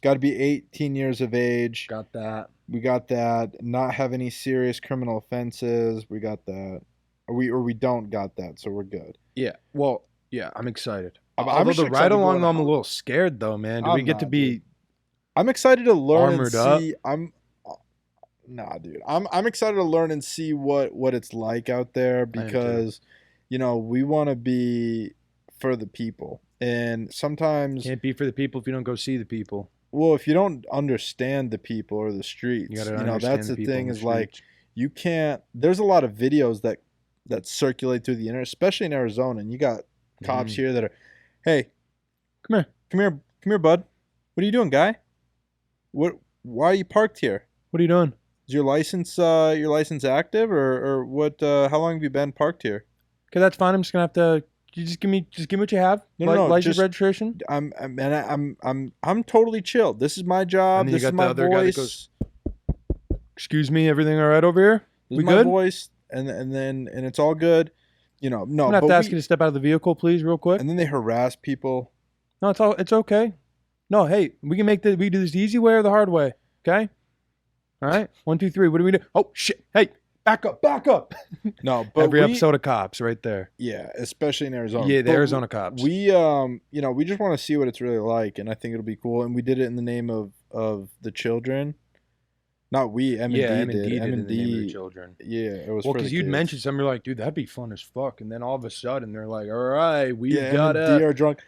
Got to be 18 years of age. Got that. We got that. Not have any serious criminal offenses. We got that. we don't got that, so we're good. Yeah. Well, yeah, I'm excited. I'm Although just the excited ride to go along, on a I'm a little scared though, man. Do we I'm get to not, be dude. I'm excited to learn and armored up? see. Nah, dude. I'm excited to learn and see what it's like out there because, we want to be for the people. And sometimes, Can't be for the people if you don't go see the people. well, if you don't understand the people or the streets, You gotta understand that's the the people thing in the is like streets. you can't. There's a lot of videos that circulate through the internet, especially in Arizona, and you got cops here that are, hey, Come here. come here, bud. What are you doing, guy? Why are you parked here? What are you doing? Is your license active or what? How long have you been parked here? Okay, that's fine. I'm just gonna have to. You just give me what you have. No, license, just registration. I'm totally chill. This is my job. And then you This is got the my other guy that voice. goes, excuse me, everything all right over here? This We is my good? voice, and it's all good. No, I'm gonna have to ask you to step out of the vehicle, please, real quick. And then they harass people. No, it's okay. No, hey, we can we do this the easy way or the hard way. Okay. All right. 1, 2, 3. What do we do? Oh shit! Hey, back up! No, but Every episode of Cops, right there. Yeah, especially in Arizona. Yeah, the But Arizona Cops. We we just want to see what it's really like, and I think it'll be cool. And we did it in the name of the children. Not we, M&D did. M&D did in the name of the children. Yeah, it was Well, for the because you'd kids. mentioned something, you're like, dude, that'd be fun as fuck. And then all of a sudden, they're like, all right, we've Yeah, got M&D are drunk.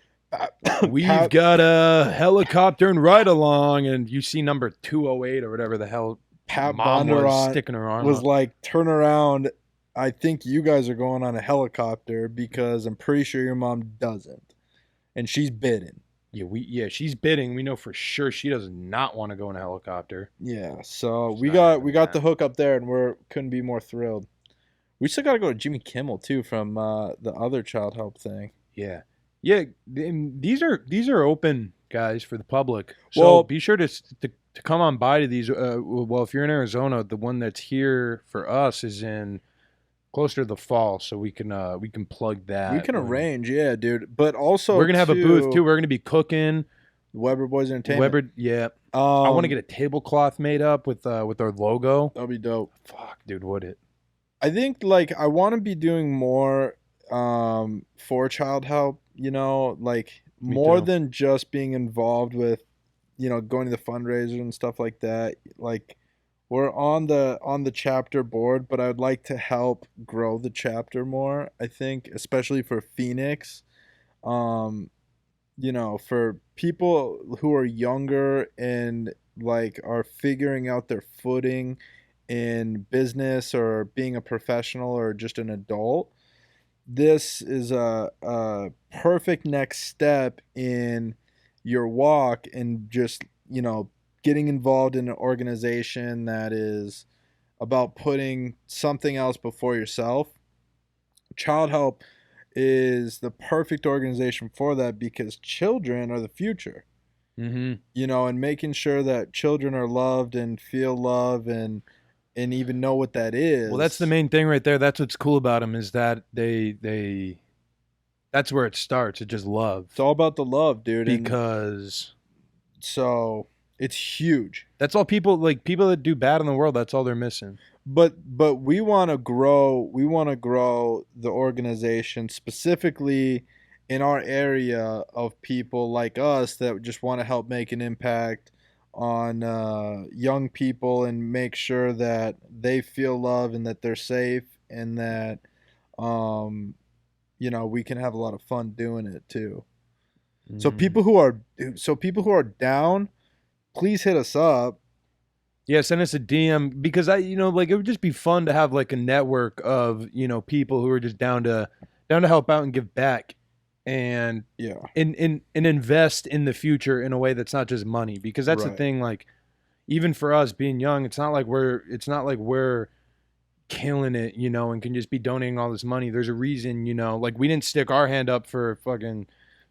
we've got a helicopter and ride along, and you see number 208 or whatever the hell Pat mom was Bondurant sticking her arm was up. like, turn around. I think you guys are going on a helicopter because I'm pretty sure your mom doesn't. And she's bidding. Yeah, she's bidding. We know for sure she does not want to go in a helicopter. Yeah, so It's we not got happening, the hook up there, and couldn't be more thrilled. We still got to go to Jimmy Kimmel too from the other child help thing. Yeah. And these are open, guys, for the public. So Well- be sure to come on by to these. Well, if you're in Arizona, the one that's here for us is in closer to the fall, so we can plug that. We can arrange, yeah, dude. But also, We're gonna have a booth too. We're gonna be cooking. Weber Boys Entertainment. Weber, yeah. I want to get a tablecloth made up with our logo. That'll be dope. Fuck, dude, would it? I think I want to be doing more for child help. Like Me more too. than just being involved with, going to the fundraiser and stuff like that. Like we're on the chapter board, but I would like to help grow the chapter more. I think, especially for Phoenix, for people who are younger and are figuring out their footing in business or being a professional or just an adult. This is a perfect next step in your walk and just, getting involved in an organization that is about putting something else before yourself. Child Help is the perfect organization for that because children are the future. Mm-hmm. And making sure that children are loved and feel love and even know what that is. Well, that's the main thing right there. That's what's cool about them is that that's where it starts. It's just love. It's all about the love, dude. Because so it's huge. that's all people that do bad in the world. That's all they're missing. But we want to grow. We want to grow the organization specifically in our area of people like us that just want to help make an impact on young people and make sure that they feel love and that they're safe and that we can have a lot of fun doing it too. So people who are down, please hit us up. Yeah, send us a DM because it would just be fun to have a network of people who are just down to help out and give back and Yeah. and invest in the future in a way that's not just money, because that's the Right. thing. Even for us being young, it's not like we're killing it, and can just be donating all this money. There's a reason, we didn't stick our hand up for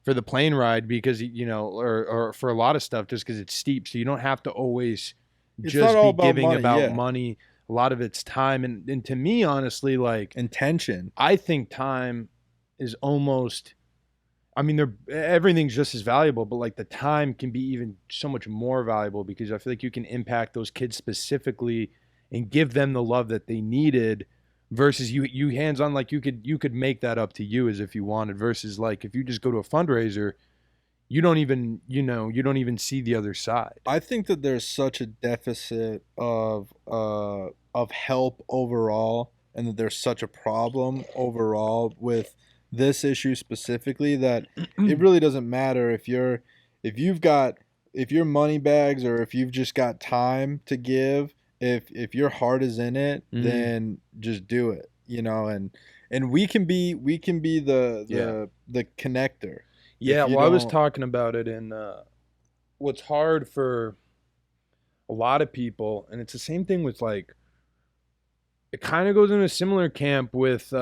the plane ride because or for a lot of stuff just because it's steep. So you don't have to always It's just not all be about giving money, about yeah. money. A lot of it's time, and to me, honestly, Intention. I think time is almost. I mean, everything's just as valuable, but the time can be even so much more valuable because I feel like you can impact those kids specifically and give them the love that they needed versus you hands on, like you could make that up to you as if you wanted, versus like if you just go to a fundraiser, you don't even you don't even see the other side. I think that there's such a deficit of help overall, and that there's such a problem overall with this issue specifically, that it really doesn't matter if you're money bags, or if you've just got time to give. If your heart is in it, then just do it, and we can be the connector. Yeah, well, I was talking about it in what's hard for a lot of people, and it's the same thing with like, it kind of goes in a similar camp with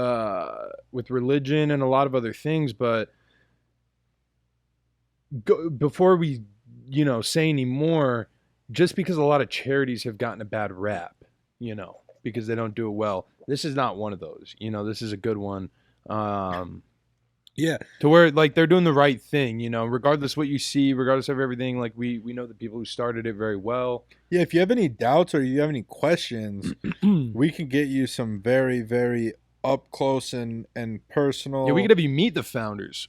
religion and a lot of other things, but before we say any more, just because a lot of charities have gotten a bad rap, because they don't do it well, this is not one of those. This is a good one. Yeah. To where like they're doing the right thing, regardless what you see, regardless of everything. Like we know the people who started it very well. Yeah, if you have any doubts or you have any questions, we can get you some very, very up close and personal. Yeah, we could have you meet the founders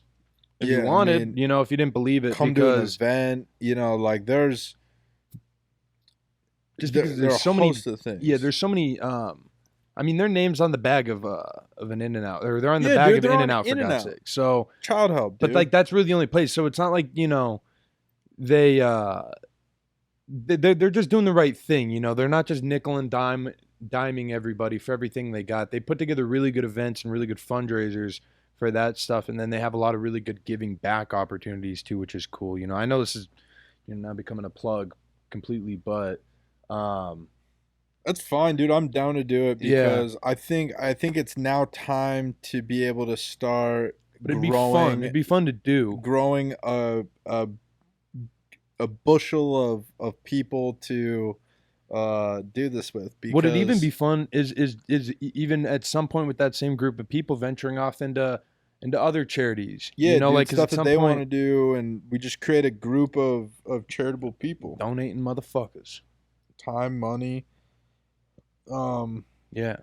if you wanted, if you didn't believe it. Come to an event, like there's so many things. Yeah, there's so many. I mean, their name's on the bag of an In-N-Out, or they're on the bag of In-N-Out for God's sake. So child help, but like that's really the only place. So it's not like they're just doing the right thing. They're not just nickel and diming everybody for everything they got. They put together really good events and really good fundraisers for that stuff, and then they have a lot of really good giving back opportunities too, which is cool. I know this is now becoming a plug completely, but that's fine, dude. I'm down to do it because I think it's now time to be able to start It'd be fun. It'd be fun to do. Growing a bushel of people to do this with. Would it even be fun is even at some point with that same group of people venturing off into other charities? Yeah, like stuff that they want to do, and we just create a group of charitable people. Donating motherfuckers. Time, money. Yeah,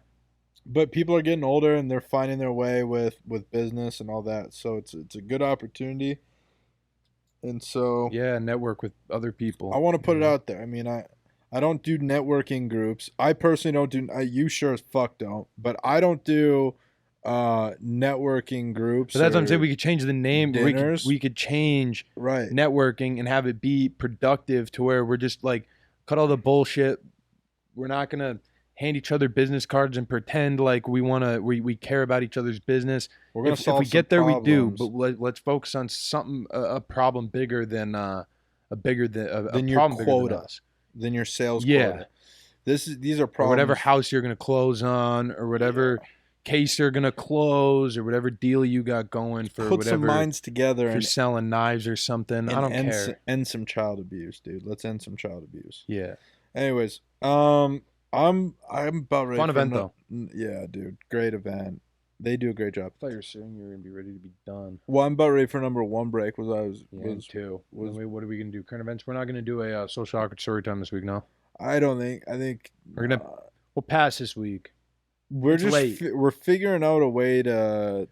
but people are getting older and they're finding their way with business and all that, so it's a good opportunity. And so network with other people. I want to put it out there. I mean, I don't do networking groups. I personally don't do. You sure as fuck don't. But I don't do networking groups. But that's what I'm saying. We could change the name. Dinners. We could change right networking and have it be productive to where we're just like cut all the bullshit. We're not gonna hand each other business cards and pretend like we care about each other's business. We're gonna solve if we get there, problems. We do. But let's focus on something, a problem bigger than your quota, than your sales quota. These are problems. Or whatever house you're gonna close on, or whatever case you're gonna close, or whatever deal you got going for. Put some minds together. If you're selling knives or something, I don't care. End some child abuse, dude. Let's end some child abuse. Yeah. Anyways, I'm about ready. Fun event though. Yeah, dude. Great event. They do a great job. I thought you were saying you were gonna be ready to be done. Well, I'm about ready for number one break. What are we gonna do? Current events. We're not gonna do a social awkward story time this week, no. I think we'll pass this week. We're figuring out a way to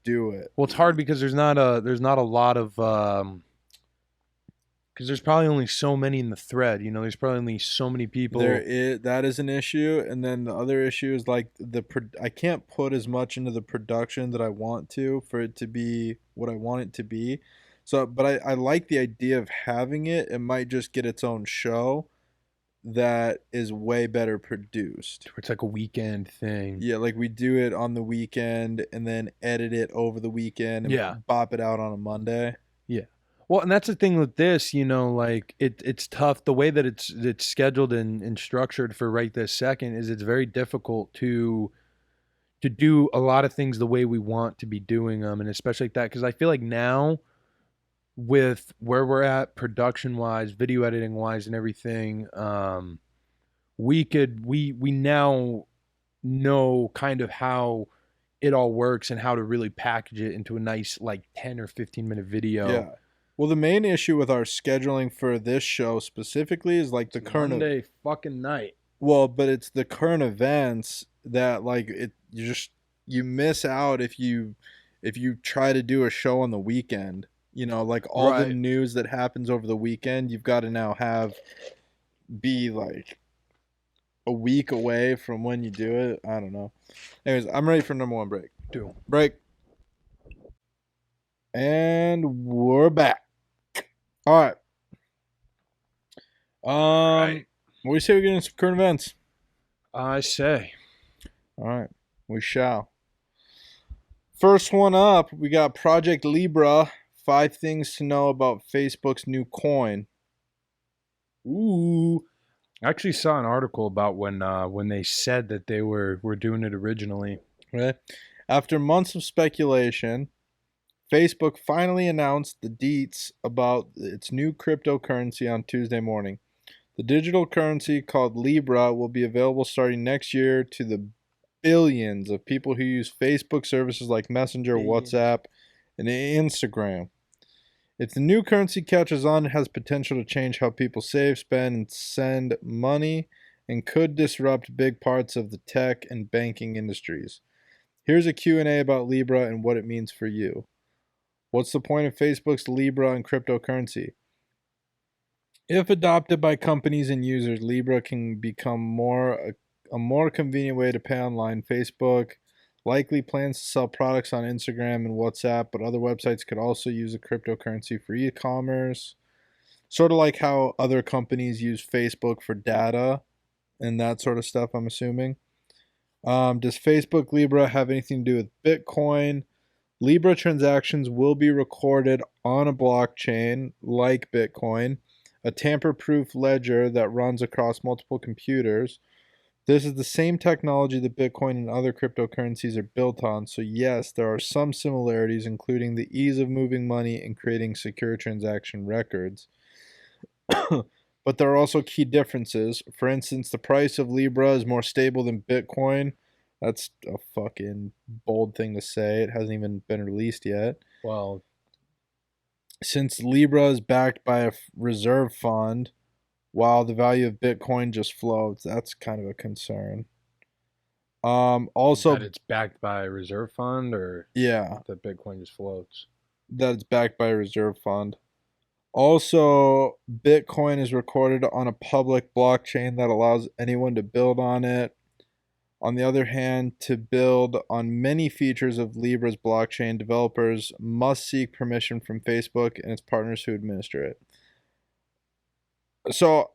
do it. Well, it's hard because there's not a lot of because there's probably only so many in the thread. There's probably only so many people. That is an issue, and then the other issue is like I can't put as much into the production that I want to for it to be what I want it to be. So, but I like the idea of having it. It might just get its own show that is way better produced. It's like a weekend thing. Yeah, like we do it on the weekend and then edit it over the weekend and bop it out on a Monday. Yeah. Well, and that's the thing with this, like it's tough. The way that it's scheduled and structured for right this second is it's very difficult to do a lot of things the way we want to be doing them, and especially like that because I feel like now with where we're at production wise, video editing wise, and everything, we now know kind of how it all works and how to really package it into a nice like 10 or 15 minute video. Yeah. Well, the main issue with our scheduling for this show specifically is like the current Monday fucking night. Well, but it's the current events that like you miss out if you try to do a show on the weekend. You know, like all the Right. news that happens over the weekend, you've got to now be like a week away from when you do it. I don't know. Anyways, I'm ready for number one break. Do. Break. And we're back. All right. Right. What do you say we get into some current events? I say. All right, we shall. First one up, we got Project Libre. 5 things to know about Facebook's new coin. Ooh. I actually saw an article about when they said that they were doing it originally. Okay. After months of speculation, Facebook finally announced the deets about its new cryptocurrency on Tuesday morning. The digital currency called Libre will be available starting next year to the billions of people who use Facebook services like Messenger, WhatsApp, and Instagram. If the new currency catches on, it has potential to change how people save, spend, and send money, and could disrupt big parts of the tech and banking industries. Here's a Q&A about Libre and what it means for you. What's the point of Facebook's Libre and cryptocurrency? If adopted by companies and users, Libre can become a more convenient way to pay online. Facebook likely plans to sell products on Instagram and WhatsApp, but other websites could also use a cryptocurrency for e-commerce. Sort of like how other companies use Facebook for data and that sort of stuff, I'm assuming. Does Facebook Libre have anything to do with Bitcoin? Libre transactions will be recorded on a blockchain like Bitcoin, a tamper-proof ledger that runs across multiple computers. This is the same technology that Bitcoin and other cryptocurrencies are built on, so yes, there are some similarities, including the ease of moving money and creating secure transaction records. But there are also key differences. For instance, the price of Libre is more stable than Bitcoin. That's a fucking bold thing to say. It hasn't even been released yet. Well, Since Libre is backed by a reserve fund, while the value of Bitcoin just floats, that's kind of a concern. Also, that it's backed by a reserve fund, or yeah, that Bitcoin just floats. that it's backed by a reserve fund. Also, Bitcoin is recorded on a public blockchain that allows anyone to build on it. On the other hand, to build on many features of Libre's blockchain, developers must seek permission from Facebook and its partners who administer it. So,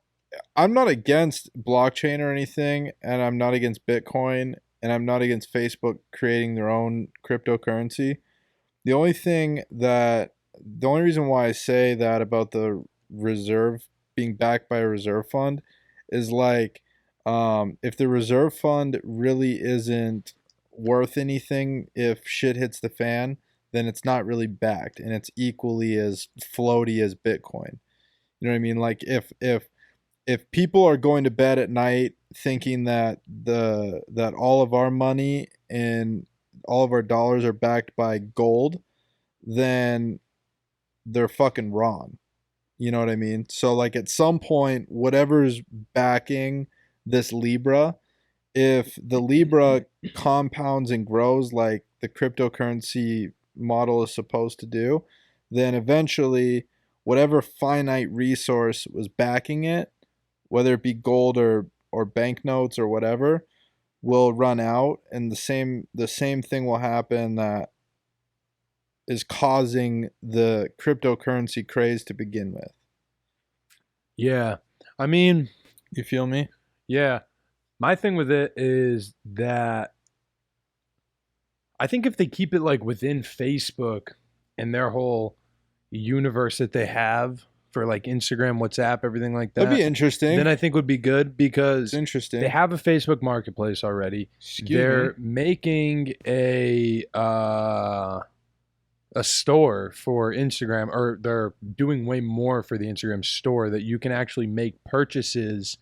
I'm not against blockchain or anything, and I'm not against Bitcoin, and I'm not against Facebook creating their own cryptocurrency. The only reason why I say that about the reserve being backed by a reserve fund is like, if the reserve fund really isn't worth anything, if shit hits the fan, then it's not really backed, and it's equally as floaty as Bitcoin. You know what I mean? Like if people are going to bed at night thinking that all of our money and all of our dollars are backed by gold, then they're fucking wrong. You know what I mean? So like at some point, whatever's backing this Libre, if the Libre compounds and grows like the cryptocurrency model is supposed to do, then eventually whatever finite resource was backing it, whether it be gold or banknotes or whatever, will run out, and the same thing will happen that is causing the cryptocurrency craze to begin with. Yeah. I mean, You feel me? yeah. My thing with it is that I think if they keep it like within Facebook and their whole universe that they have for like Instagram, WhatsApp, everything like that, That'd be interesting. then I think would be good, because It's interesting. they have a Facebook marketplace already. They're making a store for Instagram, or they're doing way more for the Instagram store, that you can actually make purchases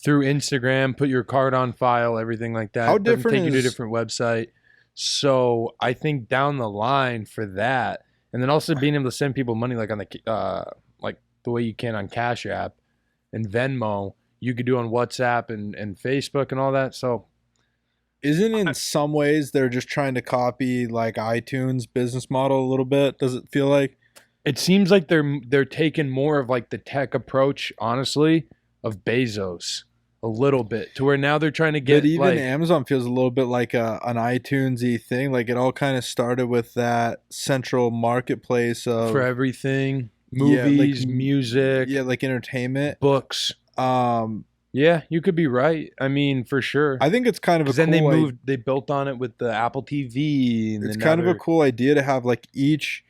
through Instagram, put your card on file, everything like that. How It doesn't different take you to a is- different website. So I think down the line for that, and then also being able to send people money like on the like the way you can on Cash App and Venmo, you could do on WhatsApp and Facebook and all that. So Isn't in some ways they're just trying to copy like iTunes business model a little bit? Does it feel like? It seems like they're taking more of like the tech approach, honestly, of Bezos a little bit, to where now they're trying to get But even like Amazon feels a little bit like an iTunes-y thing. Like it all kind of started with that central marketplace of for everything, yeah, like movies, music, yeah, like entertainment. books. Yeah, you could be right. I mean, for sure. I think it's kind of a Because then cool they built on it with the Apple TV, and it's then kind of a cool idea to have like each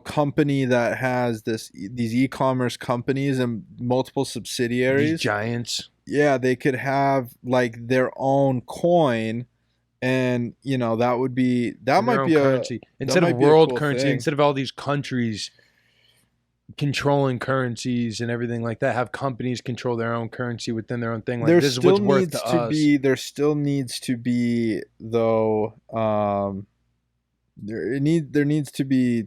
company that has these e-commerce companies and multiple these subsidiaries. giants. Yeah, they could have like their own coin, and that would be that And their might own be currency instead of might be a world cool currency, thing. instead of all these countries controlling currencies and everything like that. Have companies control their own currency within their own thing. Like There this is still what's worth needs to to us. be there still needs to be though there needs to be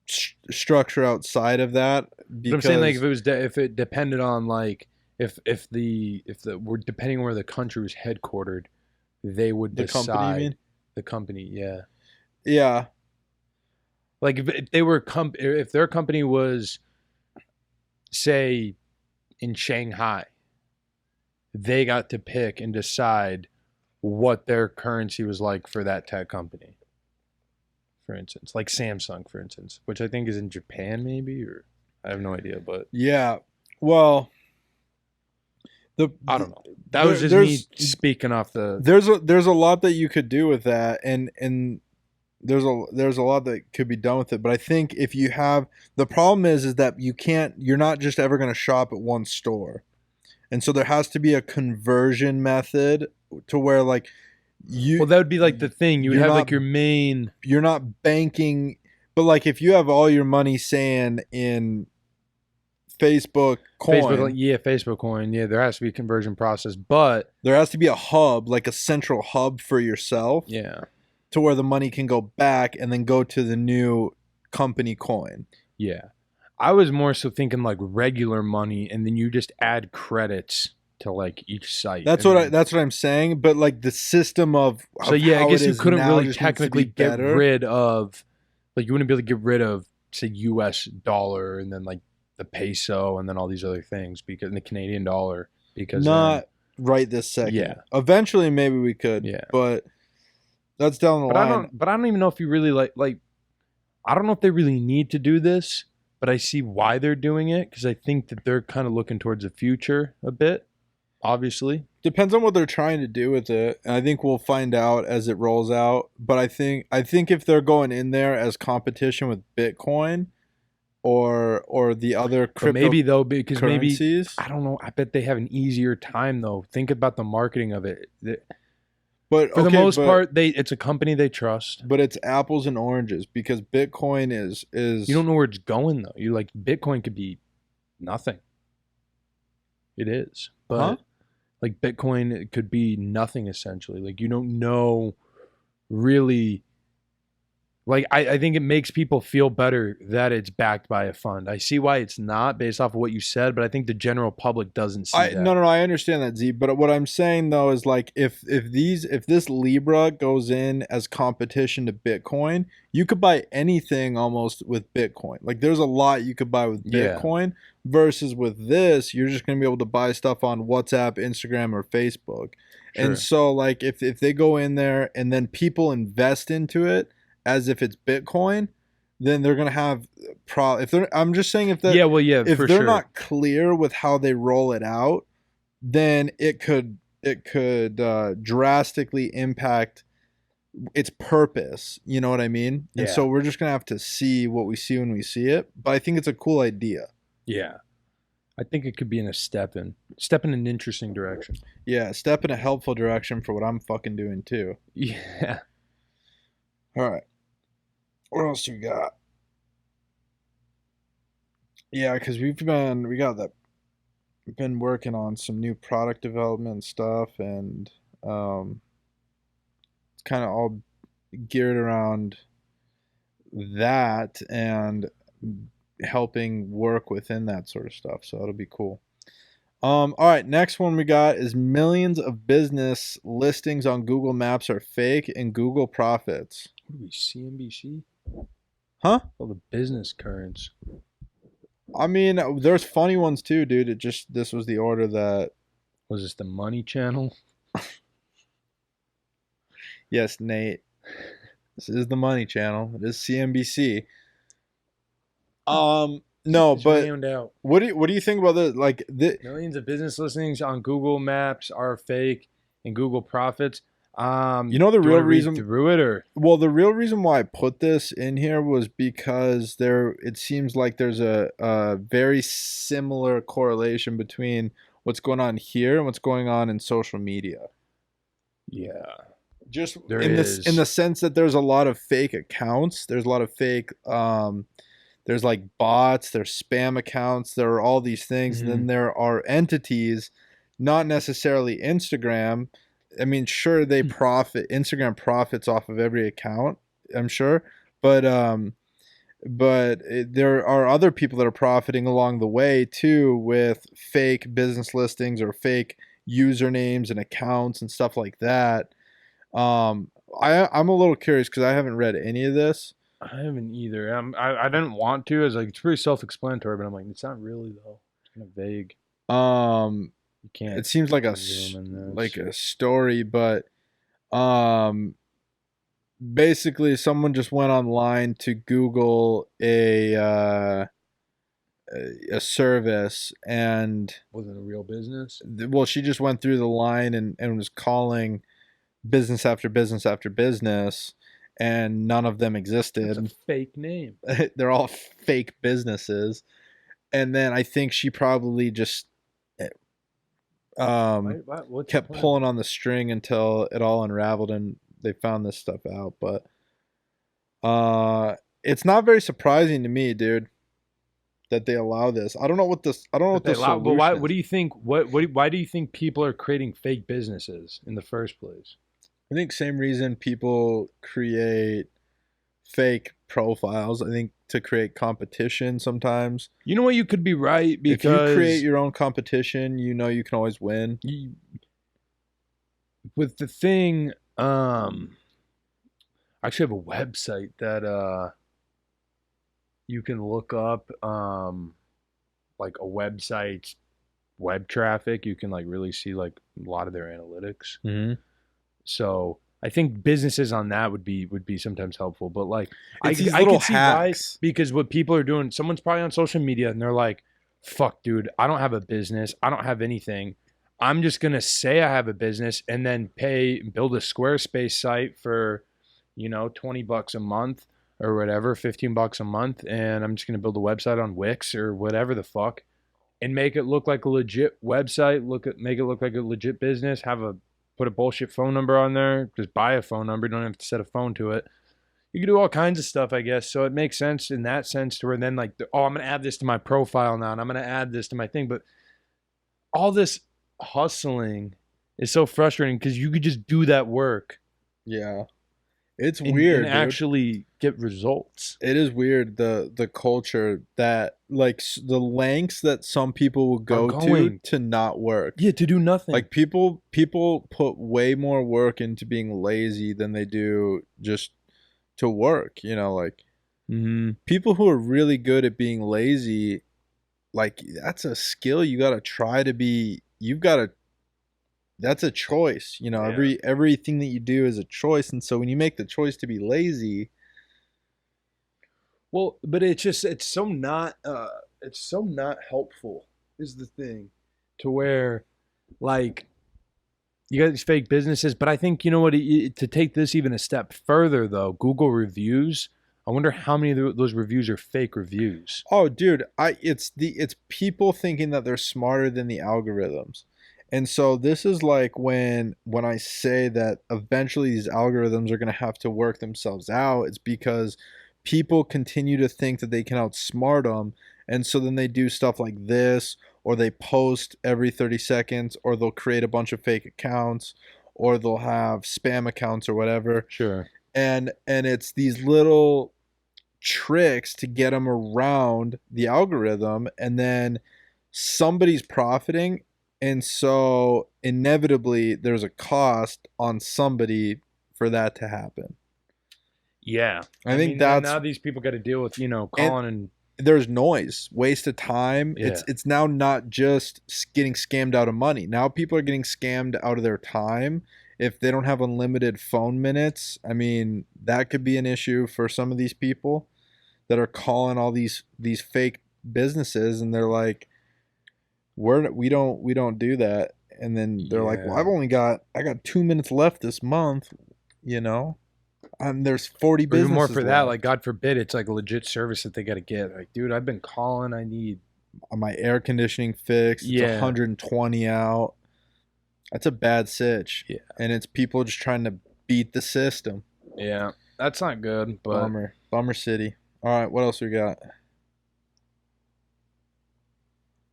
structure outside of that, But I'm saying, like, because if it depended on like if the we're depending on where the country was headquartered, they would the company, you decide mean? the company. Yeah, Yeah. like if they were if their company was, say, in Shanghai, they got to pick and decide what their currency was like for that tech company. For instance, like Samsung, for instance, which I think is in Japan, maybe, or I have no idea, but Yeah. Well, I don't know. That was just me speaking off the. there's a lot that you could do with that, and there's a lot that could be done with it. But I think if you have the problem is that you're not just ever going to shop at one store, and so there has to be a conversion method to where like Well, that would be like the thing. You would you're have not- like your main. you're not banking, but like if you have all your money saying in Facebook coin, Facebook coin. Yeah, there has to be a conversion process, but there has to be a hub, like a central hub for yourself, yeah, to where the money can go back and then go to the new company coin. yeah. I was more so thinking like regular money, and then you just add credits to like each site. That's what I'm saying. But like the system of So yeah, I how guess it you is couldn't now really just needs to technically be get better. rid of, like, you wouldn't be able to get rid of, say, U.S. dollar, and then like the peso, and then all these other things, because the Canadian dollar, because Not right this second. Yeah. Eventually, maybe we could. Yeah. But that's down the line. I don't even know if you really like I don't know if they really need to do this, but I see why they're doing it, because I think that they're kind of looking towards the future a bit. Obviously, Depends on what they're trying to do with it, and I think we'll find out as it rolls out. But I think if they're going in there as competition with Bitcoin or the other but crypto maybe though, because maybe currencies, I don't know. I bet they have an easier time though. Think about the marketing of it. but For the most part, it's a company they trust. but it's apples and oranges, because Bitcoin is You don't know where it's going though. You like Bitcoin could be nothing. It is, but Huh? like Bitcoin, it could be nothing essentially. Like you don't know really. Like I think it makes people feel better that it's backed by a fund. I see why it's not based off of what you said, but I think the general public doesn't see that. No, I understand that, Z. But what I'm saying though is like if this Libra goes in as competition to Bitcoin, you could buy anything almost with Bitcoin. Like there's a lot you could buy with Yeah. Bitcoin versus with this, you're just gonna be able to buy stuff on WhatsApp, Instagram, or Facebook. Sure. And so like if they go in there and then people invest into it as if it's Bitcoin, then they're gonna have if they're. I'm just saying if Yeah, well, yeah, if for they're sure. not clear with how they roll it out, then it could drastically impact its purpose. You know what I mean? And Yeah. so we're just gonna have to see what we see when we see it. But I think it's a cool idea. Yeah, I think it could be in a step in an interesting direction. Yeah, step in a helpful direction for what I'm fucking doing too. Yeah. All right. What else do we got? Yeah, because we've been working on some new product development stuff, and it's kind of all geared around that and helping work within that sort of stuff. So it'll be cool. All right, next one we got is millions of business listings on Google Maps are fake and Google profits. What are we, CNBC? Huh? All the business currents. I mean, there's funny ones too, dude. This was the order that. Was this the Money Channel? Yes, Nate. This is the Money Channel. It is CNBC. No, It's but round out. what do you think about this? Like Millions of business listings on Google Maps are fake and Google profits. You know the do real I read reason through it, or well, the real reason why I put this in here was because it seems like there's a very similar correlation between what's going on here and what's going on in social media. yeah, Just there in is. this in the sense that there's a lot of fake accounts. There's a lot of fake there's like bots, there's spam accounts, there are all these things, and then there are entities, not necessarily Instagram. I mean, sure, they profit. Instagram profits off of every account, I'm sure, but there are other people that are profiting along the way too with fake business listings or fake usernames and accounts and stuff like that. I'm a little curious because I haven't read any of this. I haven't either. I didn't want to. I was like, it's pretty self-explanatory, but I'm like, it's not really though. It's kind of vague. You can't. It seems like a story, but basically someone just went online to Google a service, and Was it a real business? well, she just went through the line and was calling business after business after business, and none of them existed. It's a fake name. They're all fake businesses. And then I think she probably just kept pulling on the string until it all unraveled and they found this stuff out. But it's not very surprising to me, dude, that they allow this. I don't know what this. I don't know what this solution But why? is. What do you think? Why do you think people are creating fake businesses in the first place? I think same reason people create fake profiles. I think to create competition sometimes. You know what? You could be right, because if you create your own competition, you know you can always win. With the thing, I actually have a website that you can look up like a website's web traffic. You can like really see like a lot of their analytics. Mm-hmm. So I think businesses on that would be sometimes helpful, but like I It's these can little see why, hacks. because what people are doing, someone's probably on social media and they're like, fuck dude, I don't have a business. I don't have anything. I'm just going to say I have a business and then build a Squarespace site for, $20 a month or whatever, $15 a month. And I'm just going to build a website on Wix or whatever the fuck and make it look like a legit website, make it look like a legit business, put a bullshit phone number on there. Just buy a phone number. You don't have to set a phone to it. You can do all kinds of stuff, I guess. So it makes sense in that sense to where then like, I'm going to add this to my profile now and I'm going to add this to my thing. But all this hustling is so frustrating because you could just do that work. Yeah. It's weird, and actually get results. It is weird, the culture that like the lengths that some people will go to not work. Yeah, to do nothing. Like people put way more work into being lazy than they do just to work, like people who are really good at being lazy, like that's a skill you got to try to be. That's a choice, everything that you do is a choice. And so when you make the choice to be lazy, well, but it's so not helpful is the thing, to where like you got these fake businesses. But I think, you know what, to take this even a step further though, Google reviews, I wonder how many of those reviews are fake reviews. Oh dude, it's people thinking that they're smarter than the algorithms. And so this is like when I say that eventually these algorithms are going to have to work themselves out, it's because people continue to think that they can outsmart them. And so then they do stuff like this, or they post every 30 seconds, or they'll create a bunch of fake accounts, or they'll have spam accounts or whatever. Sure. And it's these little tricks to get them around the algorithm. And then somebody's profiting, and so inevitably there's a cost on somebody for that to happen. Yeah. I think and that's now these people got to deal with, calling and there's noise, waste of time. Yeah. It's now not just getting scammed out of money. Now people are getting scammed out of their time. If they don't have unlimited phone minutes, I mean, that could be an issue for some of these people that are calling all these fake businesses, and they're like, we don't do that. And then they're like, well, I got 2 minutes left this month, and there's 40 or businesses even more for that. left. Like, God forbid, it's like a legit service that they got to get. Like, dude, I've been calling. I need My air conditioning fixed. It's 120 out. That's a bad sitch. Yeah. And it's people just trying to beat the system. Yeah, that's not good. But Bummer city. All right, what else we got?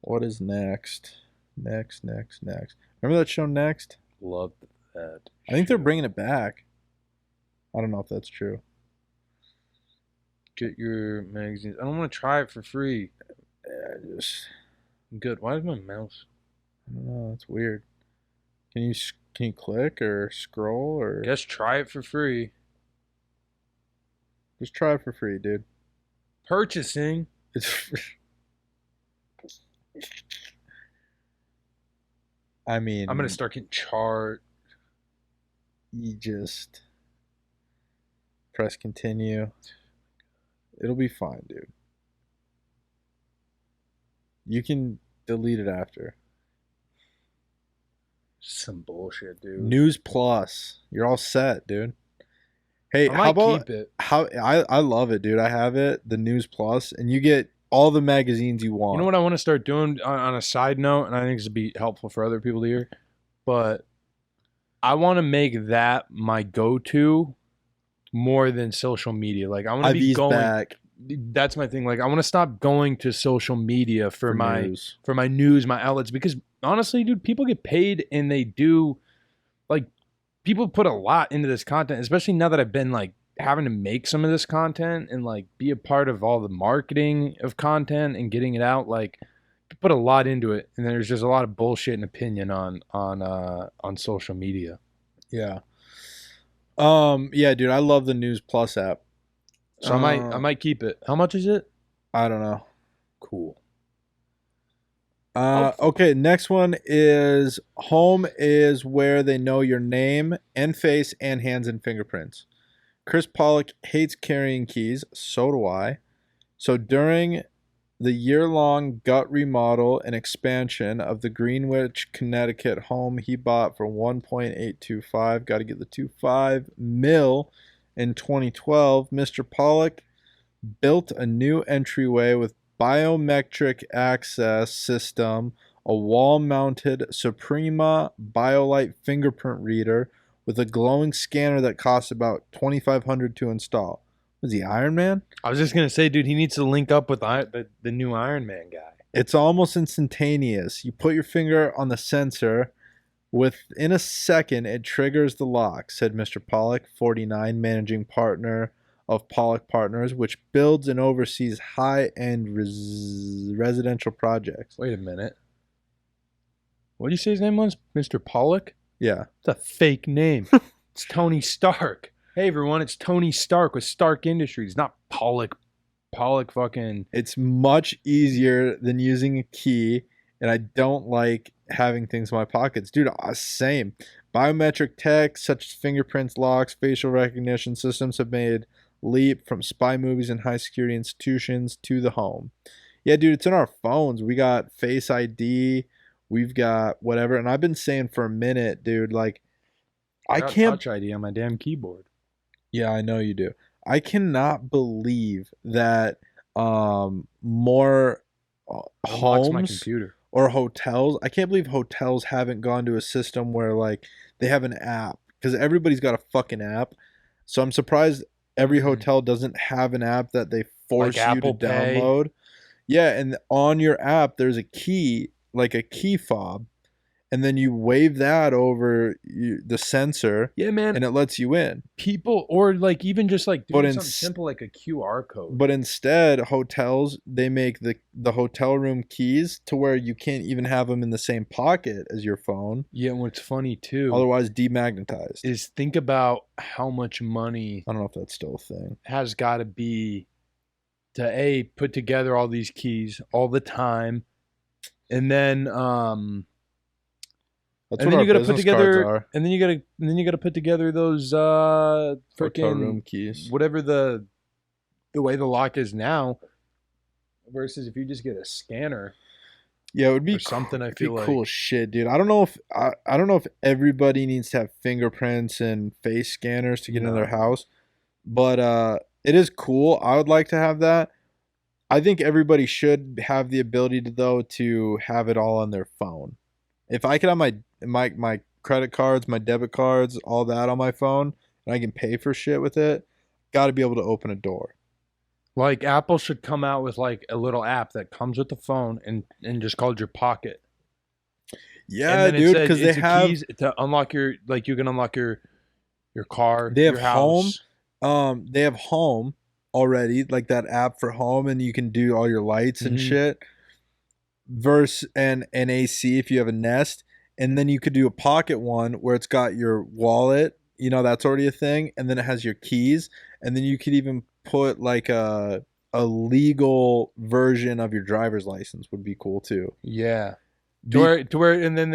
What is next? Next. Remember that show Next? love that. I think they're bringing it back. I don't know if that's true. Get your magazines. I don't want to try it for free. Good. Why is my mouse? I don't know. That's weird. Can you click or scroll or Guess try it for free. just try it for free, dude? Purchasing. It's I mean, I'm gonna start getting charged. You just press continue. It'll be fine, dude. You can delete it after. Some bullshit, dude. News Plus. You're all set, dude. Hey, I how might about keep it. I love it, dude. I have it, the News Plus, and you get all the magazines you want. You know what I want to start doing on a side note, and I think this would be helpful for other people to hear, but I want to make that my go-to more than social media. Like, I want to be eased going back That's my thing. Like, I want to stop going to social media for my news. for my news, my outlets, because honestly, dude, people get paid and they do, like, people put a lot into this content, especially now that I've been like having to make some of this content and like be a part of all the marketing of content and getting it out. Like, put a lot into it, and there's just a lot of bullshit and opinion on social media. Yeah. Yeah, dude, I love the News Plus app. So I might keep it. How much is it? I don't know. Cool. Okay, next one is home is where they know your name and face and hands and fingerprints. Chris Pollock hates carrying keys. So do I. So during the year-long gut remodel and expansion of the Greenwich, Connecticut home he bought for $1.825, got to get the 25 mil in 2012, Mr. Pollock built a new entryway with biometric access system, a wall-mounted Suprema BioLite fingerprint reader with a glowing scanner that costs about $2,500 to install. Was he Iron Man? I was just gonna say, dude, he needs to link up with the new Iron Man guy. It's almost instantaneous. You put your finger on the sensor. Within a second, it triggers the lock, said Mr. Pollock, 49, managing partner of Pollock Partners, which builds and oversees high-end residential projects. Wait a minute. What did you say his name was? Mr. Pollock? Yeah. It's a fake name. It's Tony Stark. Hey, everyone, it's Tony Stark with Stark Industries, not Pollock. Pollock fucking... It's much easier than using a key, and I don't like having things in my pockets. Dude, same. Biometric tech, such as fingerprints, locks, facial recognition systems have made leap from spy movies and high security institutions to the home. Yeah, dude, it's in our phones. We got Face ID. We've got whatever. And I've been saying for a minute, dude, like, I got can't... Touch ID on my damn keyboard. Yeah, I know you do. I cannot believe that more Unlocks my homes computer. or hotels. I can't believe hotels haven't gone to a system where like they have an app, because everybody's got a fucking app. So I'm surprised every hotel doesn't have an app that they force Like you Apple to Pay. download. Yeah, and on your app there's a key, like a key fob, and then you wave that over the sensor, Yeah, man. and it lets you in. People, or like even just like But doing in something simple like a QR code. But instead, hotels, they make the hotel room keys to where you can't even have them in the same pocket as your phone. Yeah, and what's funny too Otherwise, demagnetized. is think about how much money I don't know if that's still a thing. has got to be to put together all these keys all the time, and then That's and what then our you got to put business together, cards are. and then you got to put together those Hotel freaking room keys. whatever the way the lock is now, versus if you just get a scanner. Yeah, it would be Or something, I it'd feel be like. cool as shit, dude. I don't know if I don't know if everybody needs to have fingerprints and face scanners to get into their No. house, but it is cool. I would like to have that. I think everybody should have the ability to have it all on their phone. If I could have my credit cards, my debit cards, all that on my phone, and I can pay for shit with it, got to be able to open a door. Like Apple should come out with like a little app that comes with the phone and just called your pocket. Yeah, And then dude, because they it's a have keys to unlock your, like you can unlock your car, they have your house. they have home already, like that app for home, and you can do all your lights and Mhm. shit. Verse and AC if you have a Nest, and then you could do a pocket one where it's got your wallet. You know, that's already a thing, and then it has your keys, and then you could even put like a legal version of your driver's license would be cool too. Yeah. Be- To where and then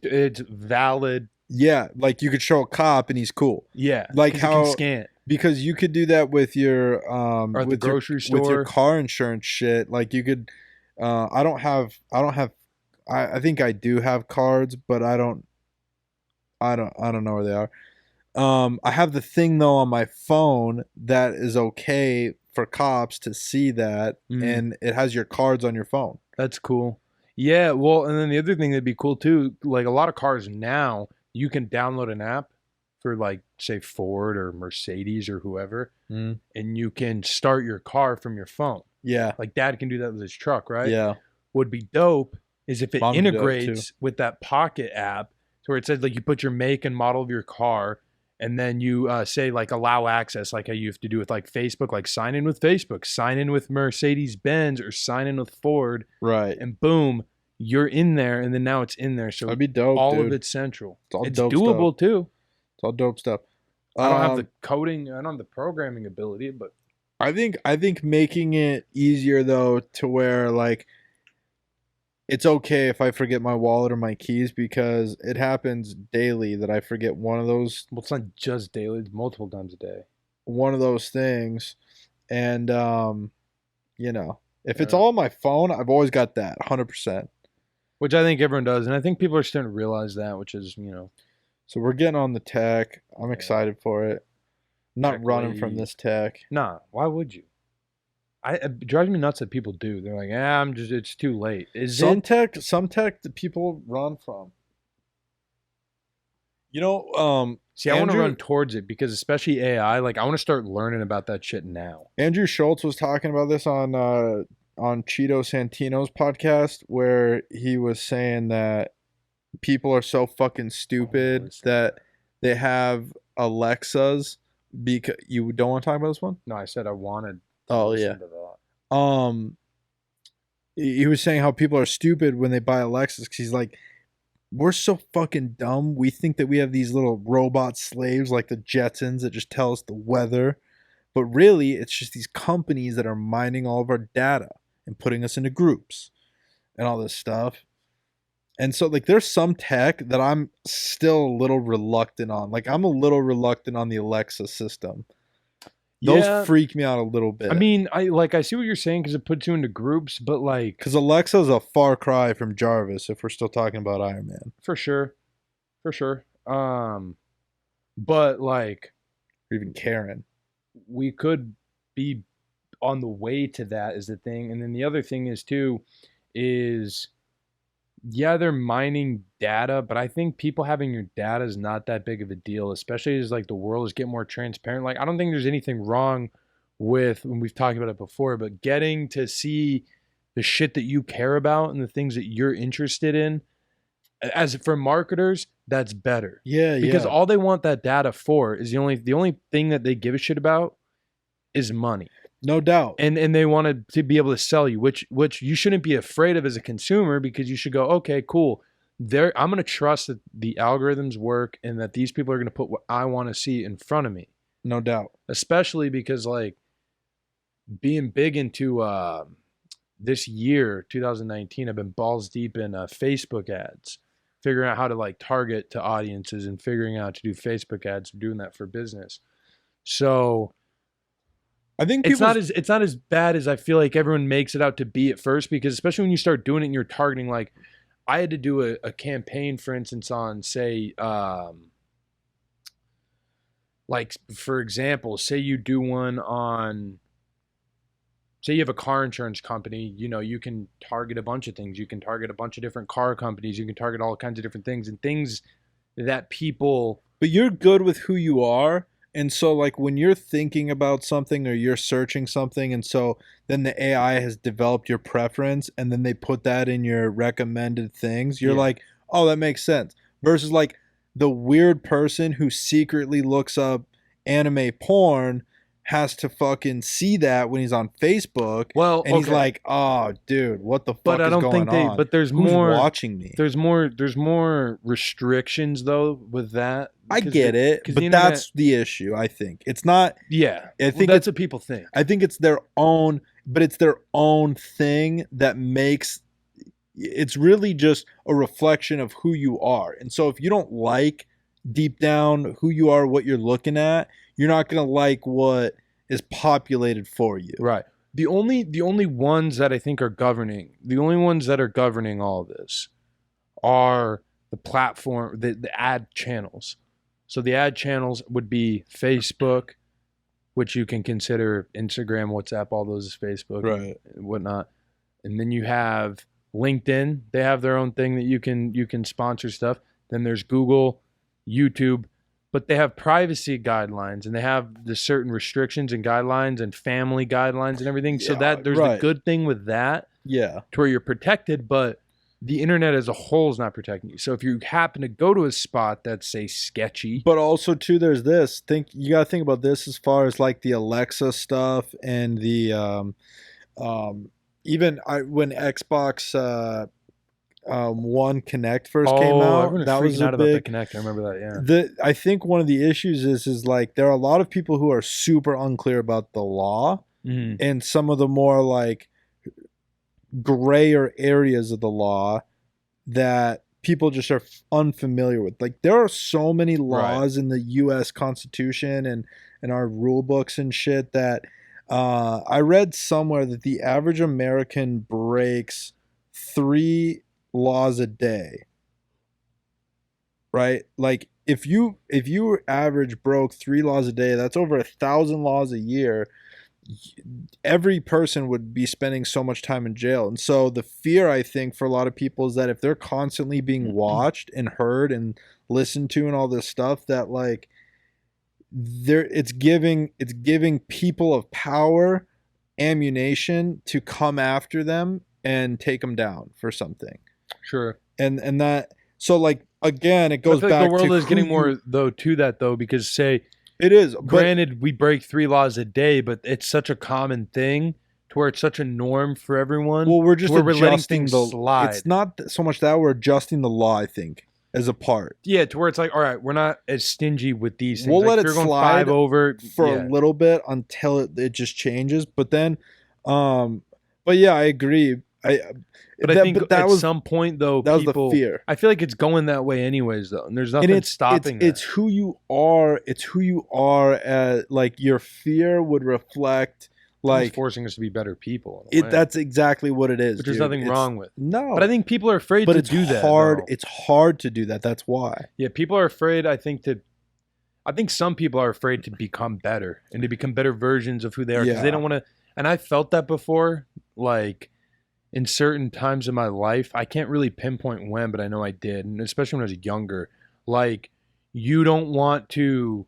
it's valid. yeah, like you could show a cop and he's cool. Yeah. Like 'cause you how can scan. because you could do that with your Or at the grocery with your store. car insurance shit. Like you could I don't have I think I do have cards, but I don't know where they are. I have the thing though on my phone that is okay for cops to see that, and it has your cards on your phone. That's cool. Yeah, well, and then the other thing that'd be cool too, like a lot of cars now, you can download an app for like say Ford or Mercedes or whoever, and you can start your car from your phone. Yeah. Like Dad can do that with his truck, right? Yeah. Would be dope is if it Mom can do that, integrates with that Pocket app, to where it says like you put your make and model of your car, and then you say like allow access, like how you have to do with like Facebook, like sign in with Facebook, sign in with Mercedes Benz, or sign in with Ford, Right. and boom, you're in there, and then now it's in there. So That'd be dope, all dude. of it's central. all It's dope doable too. It's all dope stuff. I don't have the coding, I don't have the programming ability, but I think making it easier though to where like it's okay if I forget my wallet or my keys, because it happens daily that I forget one of those it's not just daily; it's multiple times a day. things, and you know, if it's Yeah. all on my phone, I've always got that 100%. Which I think everyone does, and I think people are starting to realize that, which is, So we're getting on the tech. I'm excited for it. I'm not Tech running from wave. this tech. nah. Why would you? It drives me nuts that people do. They're like, it's too late. Is Some it? tech that people run from. You know, See, I want to Andrew- run towards it, because especially AI, like I want to start learning about that shit now. Andrew Schultz was talking about this on Cheeto Santino's podcast, where he was saying that people are so fucking stupid listen. that they have Alexas. Because you don't want to talk about this one? No, I said I wanted. Oh, listen yeah. to that. He was saying how people are stupid when they buy Alexas, because he's like, we're so fucking dumb. We think that we have these little robot slaves like the Jetsons that just tell us the weather. But really, it's just these companies that are mining all of our data and putting us into groups and all this stuff. And so, like, there's some tech that I'm still a little reluctant on. Like, I'm a little reluctant on the Alexa system. Those Yeah. freak me out a little bit. I mean, I see what you're saying, because it puts you into groups, but like because Alexa's a far cry from Jarvis if we're still talking about Iron Man. for sure. But like Or even Karen. we could be on the way to that, is the thing. And then the other thing is too, is yeah, they're mining data, but I think people having your data is not that big of a deal, especially as like the world is getting more transparent. Like I don't think there's anything wrong with, when we've talked about it before, but getting to see the shit that you care about and the things that you're interested in. as for marketers, that's better. Yeah, Because yeah. all they want that data for is the only thing that they give a shit about is money. No doubt. And they wanted to be able to sell you, which you shouldn't be afraid of as a consumer, because you should go, okay, cool. I'm going to trust that the algorithms work and that these people are going to put what I want to see in front of me. No doubt. Especially because, like, being big into this year, 2019, I've been balls deep in Facebook ads, figuring out how to like target to audiences and figuring out how to do Facebook ads, doing that for business. So I think it's not as bad as I feel like everyone makes it out to be at first, because especially when you start doing it and you're targeting, like I had to do a campaign, for instance, on say, like for example, say you do one on, say you have a car insurance company, you know, you can target a bunch of things. You can target a bunch of different car companies. You can target all kinds of different things and things that people. But you're good with who you are. And so, like, when you're thinking about something or you're searching something, and so then the AI has developed your preference, and then they put that in your recommended things, you're like, oh, that makes sense. Versus, like, the weird person who secretly looks up anime porn has to fucking see that when he's on Facebook. Well, and he's like, oh, dude, what the fuck but I is don't going think on? But there's Who's more watching me. There's more restrictions though with that. I get it, but that's the issue. I think it's not. Yeah, I think that's what people think. I think it's their own, but it's their own thing that makes. It's really just a reflection of who you are, and so if you don't like deep down who you are, what you're looking at, you're not gonna like what is populated for you. Right. The only ones that I think are governing, all of this are the platform, the ad channels. So the ad channels would be Facebook, which you can consider Instagram, WhatsApp, all those is Facebook, right, and whatnot. And then you have LinkedIn. They have their own thing that you can sponsor stuff. Then there's Google, YouTube, but they have privacy guidelines and they have the certain restrictions and guidelines and family guidelines and everything. So that there's the good thing with that. Yeah. To where you're protected, but the internet as a whole is not protecting you. So if you happen to go to a spot that's, say, sketchy. But also too, there's this. You gotta think about this as far as like the Alexa stuff and the even when Xbox One Connect first came out, that was out a about the big Connect. I remember that. Yeah. I think one of the issues is like there are a lot of people who are super unclear about the law, and some of the more like grayer areas of the law that people just are unfamiliar with. Like there are so many laws in the U.S. Constitution and our rule books and shit that I read somewhere that the average American breaks 3 laws a day. Right? Like if you average broke 3 laws a day, that's over 1,000 laws a year. Every person would be spending so much time in jail. And so the fear, I think, for a lot of people is that if they're constantly being watched and heard and listened to and all this stuff, that like it's giving people of power ammunition to come after them and take them down for something. Sure. And that, so like again, it goes back to the world is getting more though to that though, because say it is. Granted, we break 3 laws a day, but it's such a common thing to where it's such a norm for everyone. Well, we're just adjusting the slide. It's not so much that we're adjusting the law, I think, as a part. Yeah, to where it's like, all right, we're not as stingy with these things. We'll like, let it slide over for a little bit until it just changes. But then, but yeah, I agree. But I think at some point though, that was the fear. I feel like it's going that way anyways though, and there's nothing stopping that. It's who you are. It's who you are. Like your fear would reflect, like it's forcing us to be better people. That's exactly what it is. Which there's nothing wrong with. No, but I think people are afraid to do that. Hard. It's hard to do that. That's why. Yeah, people are afraid. I think some people are afraid to become better and to become better versions of who they are because they don't want to. And I felt that before, like. In certain times in my life, I can't really pinpoint when, but I know I did, and especially when I was younger. Like, you don't want to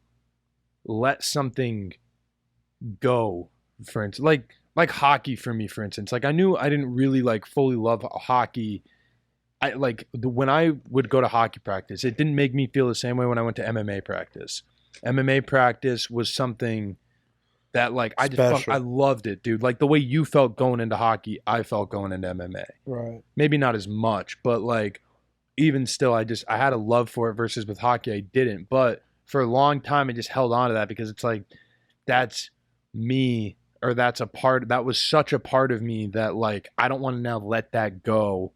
let something go, for instance. Like hockey for me, for instance. Like, I knew I didn't really, like, fully love hockey when I would go to hockey practice, it didn't make me feel the same way when I went to MMA practice. MMA practice was something that like I loved it, dude. Like the way you felt going into hockey, I felt going into MMA. Right. Maybe not as much, but like even still, I had a love for it versus with hockey, I didn't. But for a long time, I just held on to that because it's like that's me, or that was such a part of me that like I don't want to now let that go.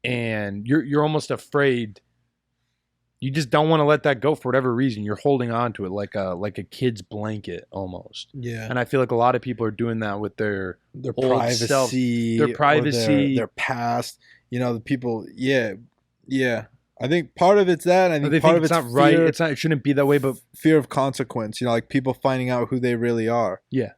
And you're almost afraid. You just don't want to let that go for whatever reason. You're holding on to it like a kid's blanket almost. Yeah. And I feel like a lot of people are doing that with their old privacy, self, their privacy, their past. You know, the people. Yeah. I think part of it's that. I think they part think of it's it's not fear, right. It's not. It shouldn't be that way. But fear of consequence. You know, like people finding out who they really are. Yeah.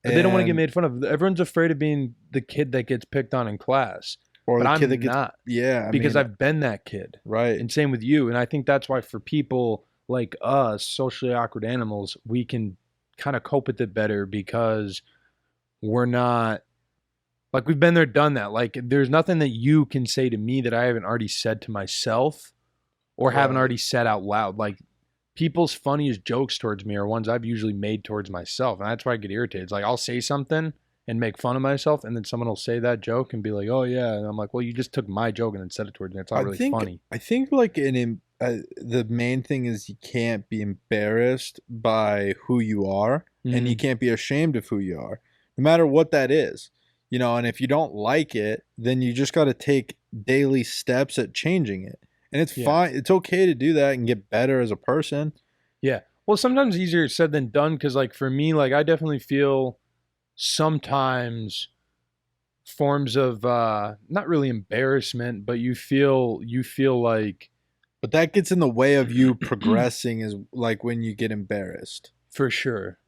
And they don't want to get made fun of. Everyone's afraid of being the kid that gets picked on in class. Or but the I'm kid that gets, not. Yeah. Because I've been that kid. Right. And same with you. And I think that's why for people like us, socially awkward animals, we can kind of cope with it better because we're not like we've been there, done that. Like there's nothing that you can say to me that I haven't already said to myself or haven't already said out loud. Like people's funniest jokes towards me are ones I've usually made towards myself. And that's why I get irritated. It's like I'll say something and make fun of myself, and then someone will say that joke and be like, "Oh yeah," and I'm like, "Well, you just took my joke and then said it towards me. It's not really funny." I think like the main thing is you can't be embarrassed by who you are, and you can't be ashamed of who you are, no matter what that is. You know, and if you don't like it, then you just got to take daily steps at changing it, and it's fine. It's okay to do that and get better as a person. Yeah. Well, sometimes easier said than done because, like, for me, like, I definitely feel sometimes forms of not really embarrassment, but you feel like, but that gets in the way of you progressing is like when you get embarrassed. For sure.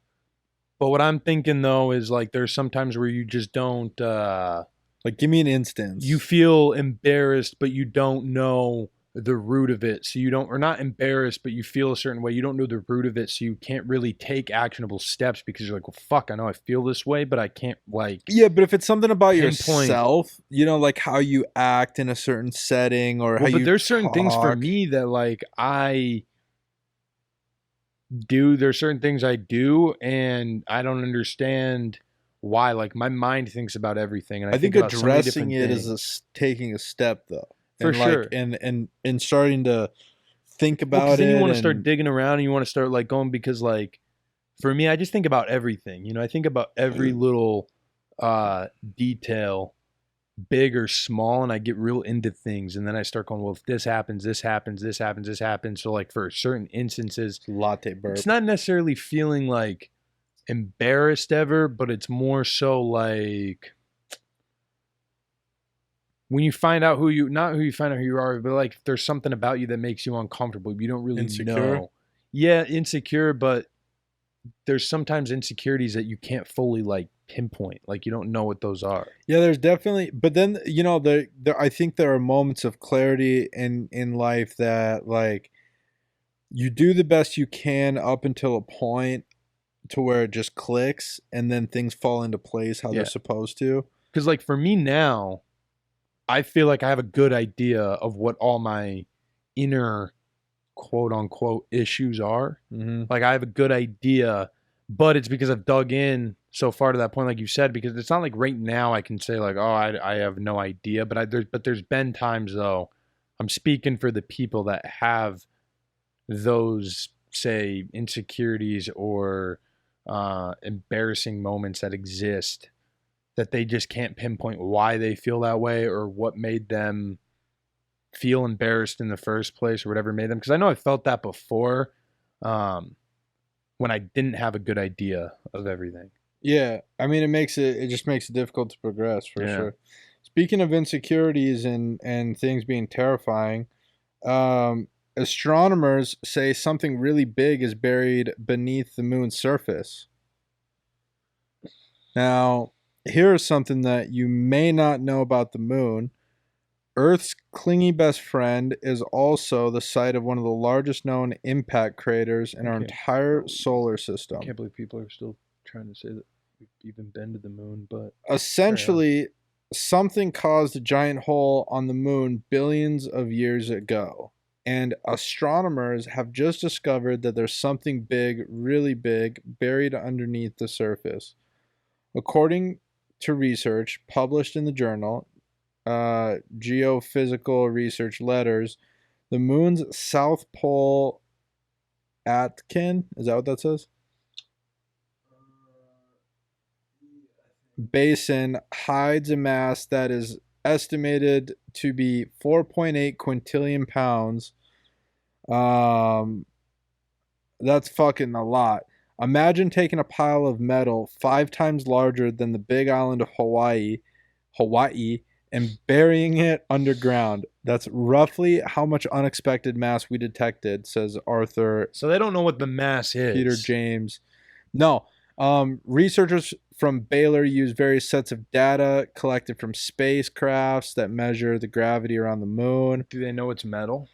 But what I'm thinking though is like there's sometimes where you just don't like give me an instance. You feel embarrassed but you don't know the root of it, so you don't, or not embarrassed, but you feel a certain way. You don't know the root of it, so you can't really take actionable steps because you're like, well, fuck, I know I feel this way, but I can't like. Yeah, but if it's something about yourself, you know, like how you act in a certain setting or how you. But there's certain things for me that like I do. There's certain things I do, and I don't understand why. Like my mind thinks about everything, and I think addressing it is taking a step though. For sure. And starting to think about it. Then you want to start digging around and you want to start like going because like for me, I just think about everything. You know, I think about every little detail, big or small, and I get real into things. And then I start going, well, if this happens, this happens, this happens, this happens. So like for certain instances, latte burp. It's not necessarily feeling like embarrassed ever, but it's more so like when you find out not who you find out who you are, but like if there's something about you that makes you uncomfortable, you don't really know. Yeah, insecure, but there's sometimes insecurities that you can't fully like pinpoint. Like you don't know what those are. Yeah, there's definitely, but then you know, there I think there are moments of clarity in life that like you do the best you can up until a point to where it just clicks, and then things fall into place how they're supposed to. Because like for me now, I feel like I have a good idea of what all my inner quote unquote issues are. Mm-hmm. Like I have a good idea, but it's because I've dug in so far to that point, like you said, because it's not like right now I can say like, oh, I have no idea. But there's been times though, I'm speaking for the people that have those, say, insecurities or embarrassing moments that exist, that they just can't pinpoint why they feel that way or what made them feel embarrassed in the first place or whatever made them. Because I know I felt that before when I didn't have a good idea of everything. Yeah, I mean, it just makes it difficult to progress for sure. Speaking of insecurities and things being terrifying, astronomers say something really big is buried beneath the moon's surface. Now, here's something that you may not know about the moon. Earth's clingy best friend is also the site of one of the largest known impact craters in our entire solar system. I can't believe people are still trying to say that we've even been to the moon, but essentially, something caused a giant hole on the moon billions of years ago. And astronomers have just discovered that there's something big, really big, buried underneath the surface. According to research published in the journal Geophysical Research Letters, the moon's South Pole Atkin, is that what that says? Basin hides a mass that is estimated to be 4.8 quintillion pounds. That's fucking a lot. Imagine taking a pile of metal 5 times larger than the big island of Hawaii, and burying it underground. That's roughly how much unexpected mass we detected, says Arthur. So they don't know what the mass is. Peter James. No. Researchers from Baylor use various sets of data collected from spacecrafts that measure the gravity around the moon. Do they know it's metal?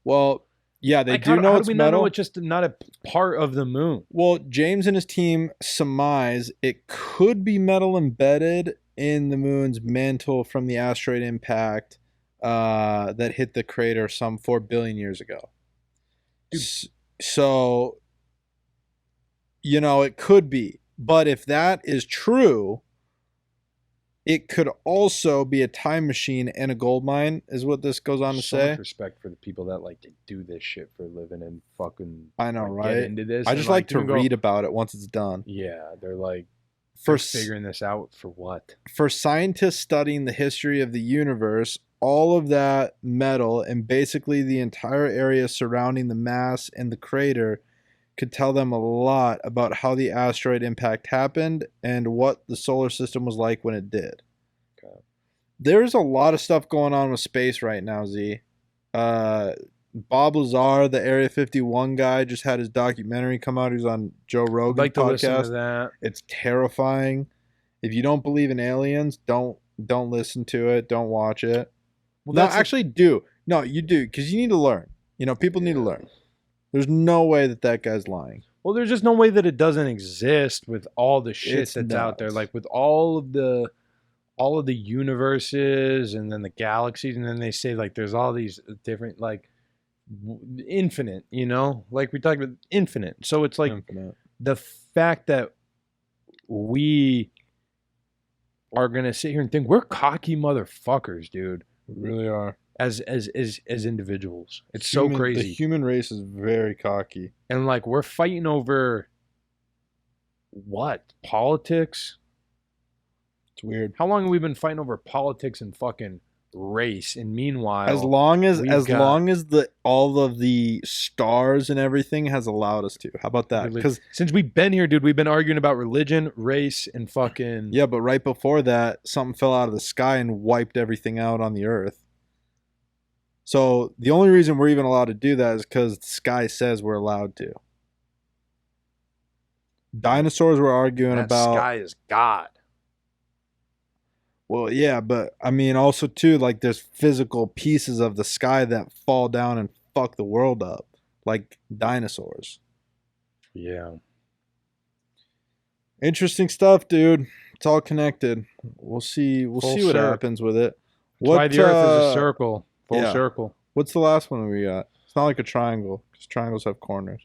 Well, yeah, they Like, do know how it's do we not metal. know it's just not a part of the moon? Well, James and his team surmise it could be metal embedded in the moon's mantle from the asteroid impact that hit the crater some 4 billion years ago. So, you know, it could be. But if that is true, it could also be a time machine and a gold mine, is what this goes on to So say. much respect for the people that like to do this shit for a living and fucking I know, like, right? get into this. I and, just like to even go, read about it once it's done. Yeah, they're like For figuring this out for what? For scientists studying the history of the universe, all of that metal and basically the entire area surrounding the mass and the crater could tell them a lot about how the asteroid impact happened and what the solar system was like when it did. Okay. There's a lot of stuff going on with space right now, Z. Bob Lazar, the Area 51 guy, just had his documentary come out. He was on Joe I'd Rogan's like to podcast. listen to that. It's terrifying. If you don't believe in aliens, don't listen to it. Don't watch it. Well, No, that's actually do. No, you do, because you need to learn. You know, people need to learn. There's no way that guy's lying. well, there's just no way that it doesn't exist with all the shit It's that's out there, nuts. like with all of the universes and then the galaxies, and then they say like there's all these different like infinite, you know, like we talked about infinite. So it's like Infinite. the fact that we are gonna sit here and think we're cocky motherfuckers, dude. We really are. As individuals, it's so crazy. The human race is very cocky. And like we're fighting over what? Politics? It's weird. How long have we been fighting over politics and fucking race? And meanwhile, As long as got- all of the stars and everything has allowed us to. How about that? Because since we've been here, dude, we've been arguing about religion, race, and fucking yeah, but right before that, something fell out of the sky and wiped everything out on the earth. So the only reason we're even allowed to do that is because the sky says we're allowed to. Dinosaurs were arguing that about. sky is God. Well, yeah, but I mean, also too, like there's physical pieces of the sky that fall down and fuck the world up, like dinosaurs. Yeah. Interesting stuff, dude. It's all connected. We'll see. We'll Full see what circle. happens with it. Why the earth is a circle. Full yeah. circle. What's the last one we got? It's not like a triangle because triangles have corners.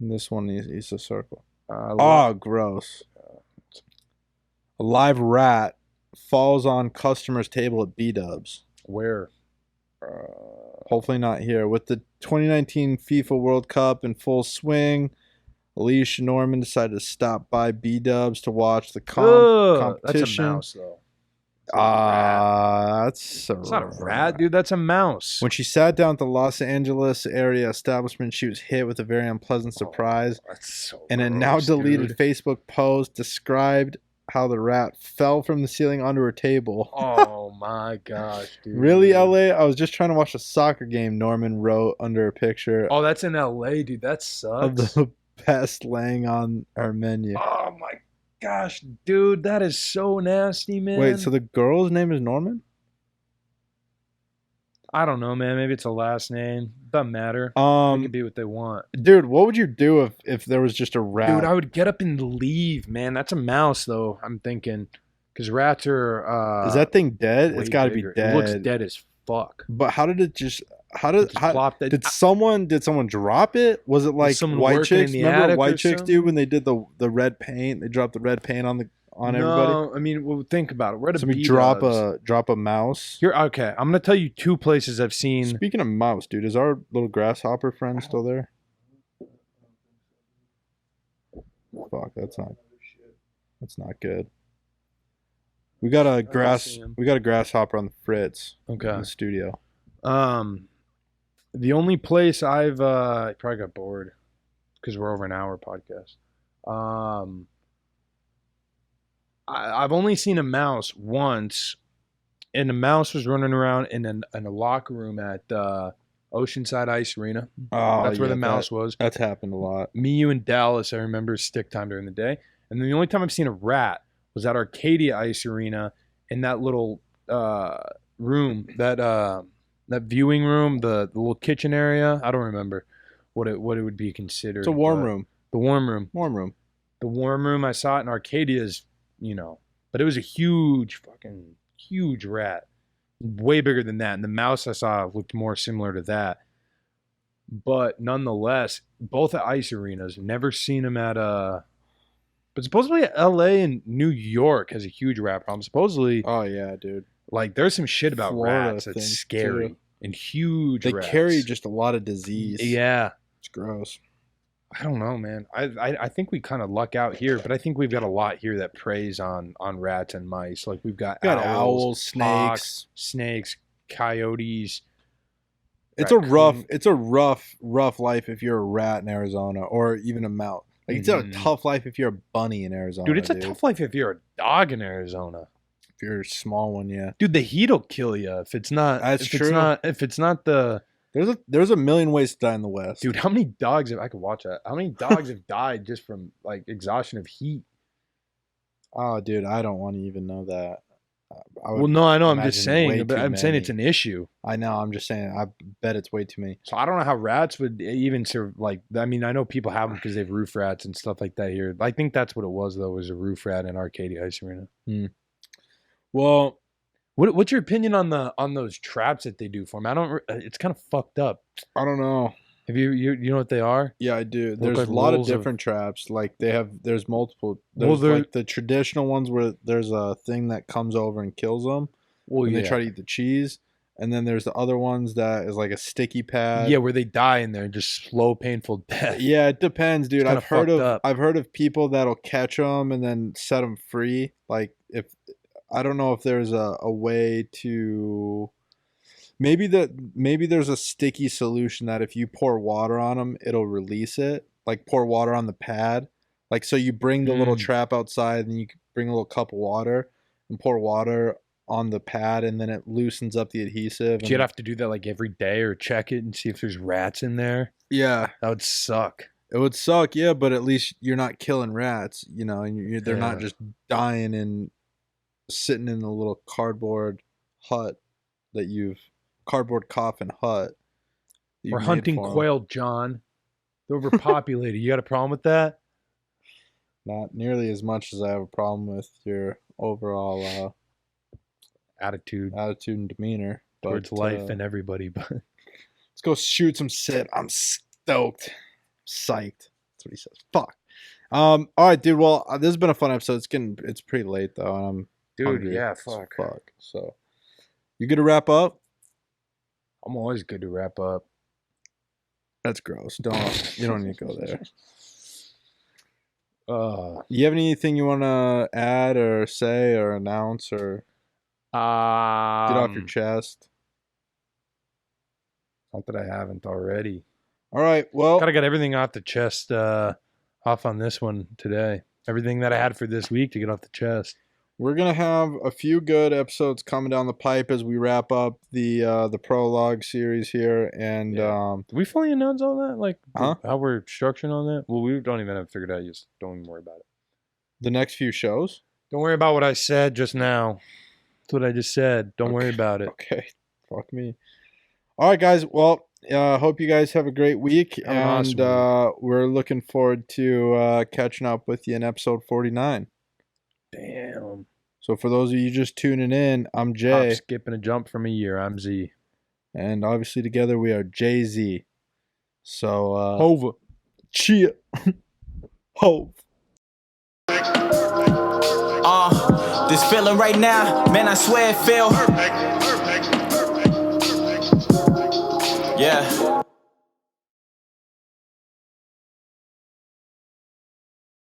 And this one is a circle. Oh, gross. A live rat falls on customer's table at B-dubs. Where? Hopefully not here. With the 2019 FIFA World Cup in full swing, Alicia Norman decided to stop by B-dubs to watch the competition. That's a mouse, though. That's not a rat, dude. That's a mouse. When she sat down at the Los Angeles area establishment, she was hit with a very unpleasant surprise. That's so And a gross, now deleted dude. Facebook post described how the rat fell from the ceiling onto her table. Oh my gosh, dude. Really, LA? I was just trying to watch a soccer game, Norman wrote under a picture Oh, that's in LA, dude. That sucks. of the pest laying on our menu. Oh my gosh, dude. That is so nasty, man. Wait, so the girl's name is Norman? I don't know, man. Maybe it's a last name. Doesn't matter. They can be what they want. Dude, what would you do if there was just a rat? Dude, I would get up and leave, man. That's a mouse, though. I'm thinking. Because rats are. Is that thing dead? way It's got to be bigger. dead. It looks dead as fuck. But how did it just? Just plopped it. Did someone drop it? Was it like someone White working in Chicks? the Remember attic what or White Chicks do something? when they did the red paint? They dropped the red paint on everybody. No, I mean, well, think about it. We're at a Somebody B-dubs. drop a mouse. Here, okay, I'm gonna tell you 2 places I've seen. Speaking of mouse, dude, is our little grasshopper friend still there? Fuck, that's not good. We got a grasshopper on the fritz in Okay. the studio. The only place I've probably got bored because we're over an hour podcast. I've only seen a mouse once, and the mouse was running around in a locker room at Oceanside Ice Arena. Oh, That's where yeah, the mouse was. That's happened a lot. Me, you, and Dallas, I remember stick time during the day. And then the only time I've seen a rat was at Arcadia Ice Arena in that little room, that viewing room, the little kitchen area. I don't remember what it would be considered. It's a warm room. The warm room. Warm room. The warm room. I saw it in Arcadia's, but it was a huge rat. Way bigger than that. And the mouse I saw looked more similar to that. But nonetheless, both at ice arenas. Never seen them at but supposedly LA and New York has a huge rat problem. Supposedly, Oh yeah, dude. like there's some shit about Florida rats that's thing, scary too. and huge. They rats. carry just a lot of disease. Yeah. It's gross. I don't know, man. I think we kind of luck out here, but I think we've got a lot here that preys on rats and mice. Like we've got Owls, snakes. hawks, snakes, coyotes. It's a raccoon. rough life if you're a rat in Arizona or even a mouse. Like it's a tough life if you're a bunny in Arizona. Dude, it's a tough life if you're a dog in Arizona. If you're a small one, yeah. Dude, the heat will kill you if it's not. That's true. If it's not the. There's a million ways to die in the West. Dude, how many dogs I could watch that? How many dogs have died just from like exhaustion of heat? Oh, dude, I don't want to even know that. Well, no, I know. I'm just imagine way saying, but too I'm saying it's many. an issue. I know. I'm just saying. I bet it's way too many. So I don't know how rats would even serve. Like, I mean, I know people have them because they have roof rats and stuff like that here. I think that's what it was, though, was a roof rat in Arcadia Ice Arena. Well, what's your opinion on those traps that they do for them? I don't. It's kind of fucked up. I don't know. Have you know what they are? Yeah, I do. Look There's like a lot of rolls of- different traps. Like there's multiple. Well, There's like the traditional ones where there's a thing that comes over and kills them. Well, and yeah. they try to eat the cheese. And then there's the other ones that is like a sticky pad. Yeah, where they die in there, just slow, painful death. Yeah, it depends, dude. It's kinda fucked up. I've heard of people that'll catch them and then set them free. Like if I don't know if there's a way to maybe there's a sticky solution that if you pour water on them, it'll release it. Like pour water on the pad. Like so you bring the little trap outside and you bring a little cup of water and pour water on the pad and then it loosens up the adhesive. But you'd have to do that like every day or check it and see if there's rats in there. Yeah. That would suck. It would suck, yeah, but at least you're not killing rats, and they're not just dying and sitting in a little cardboard coffin hut. We're hunting quail, John. They're overpopulated. You got a problem with that? Not nearly as much as I have a problem with your overall Attitude and demeanor towards life and everybody. But let's go shoot some sit. I'm stoked. Psyched. That's what he says. Fuck. All right, dude. Well, this has been a fun episode. It's pretty late though, and I'm hungry as fuck. So, you good to wrap up? I'm always good to wrap up. That's gross. You don't need to go there. You have anything you want to add or say or announce or get off your chest? Not that I haven't already. All right. Well, Gotta get everything off the chest. Off on this one today. Everything that I had for this week to get off the chest. We're gonna have a few good episodes coming down the pipe as we wrap up the prologue series here. And Did we fully announce all that? Like Huh? how we're structuring on that? Well, we don't even have it figured out. Just don't even worry about it. the next few shows. Don't worry about what I said just now. That's what I just said. Don't worry about it. Okay. Fuck me. All right, guys. Well, hope you guys have a great week, Have an and awesome we're looking forward to catching up with you in episode 49. Damn. So for those of you just tuning in, I'm Hop, Jay, skipping a jump from a year. I'm Z. and obviously together we are Jay-Z. So Hova. cheer. Hove. This feeling right now, man, I swear it feel. Yeah.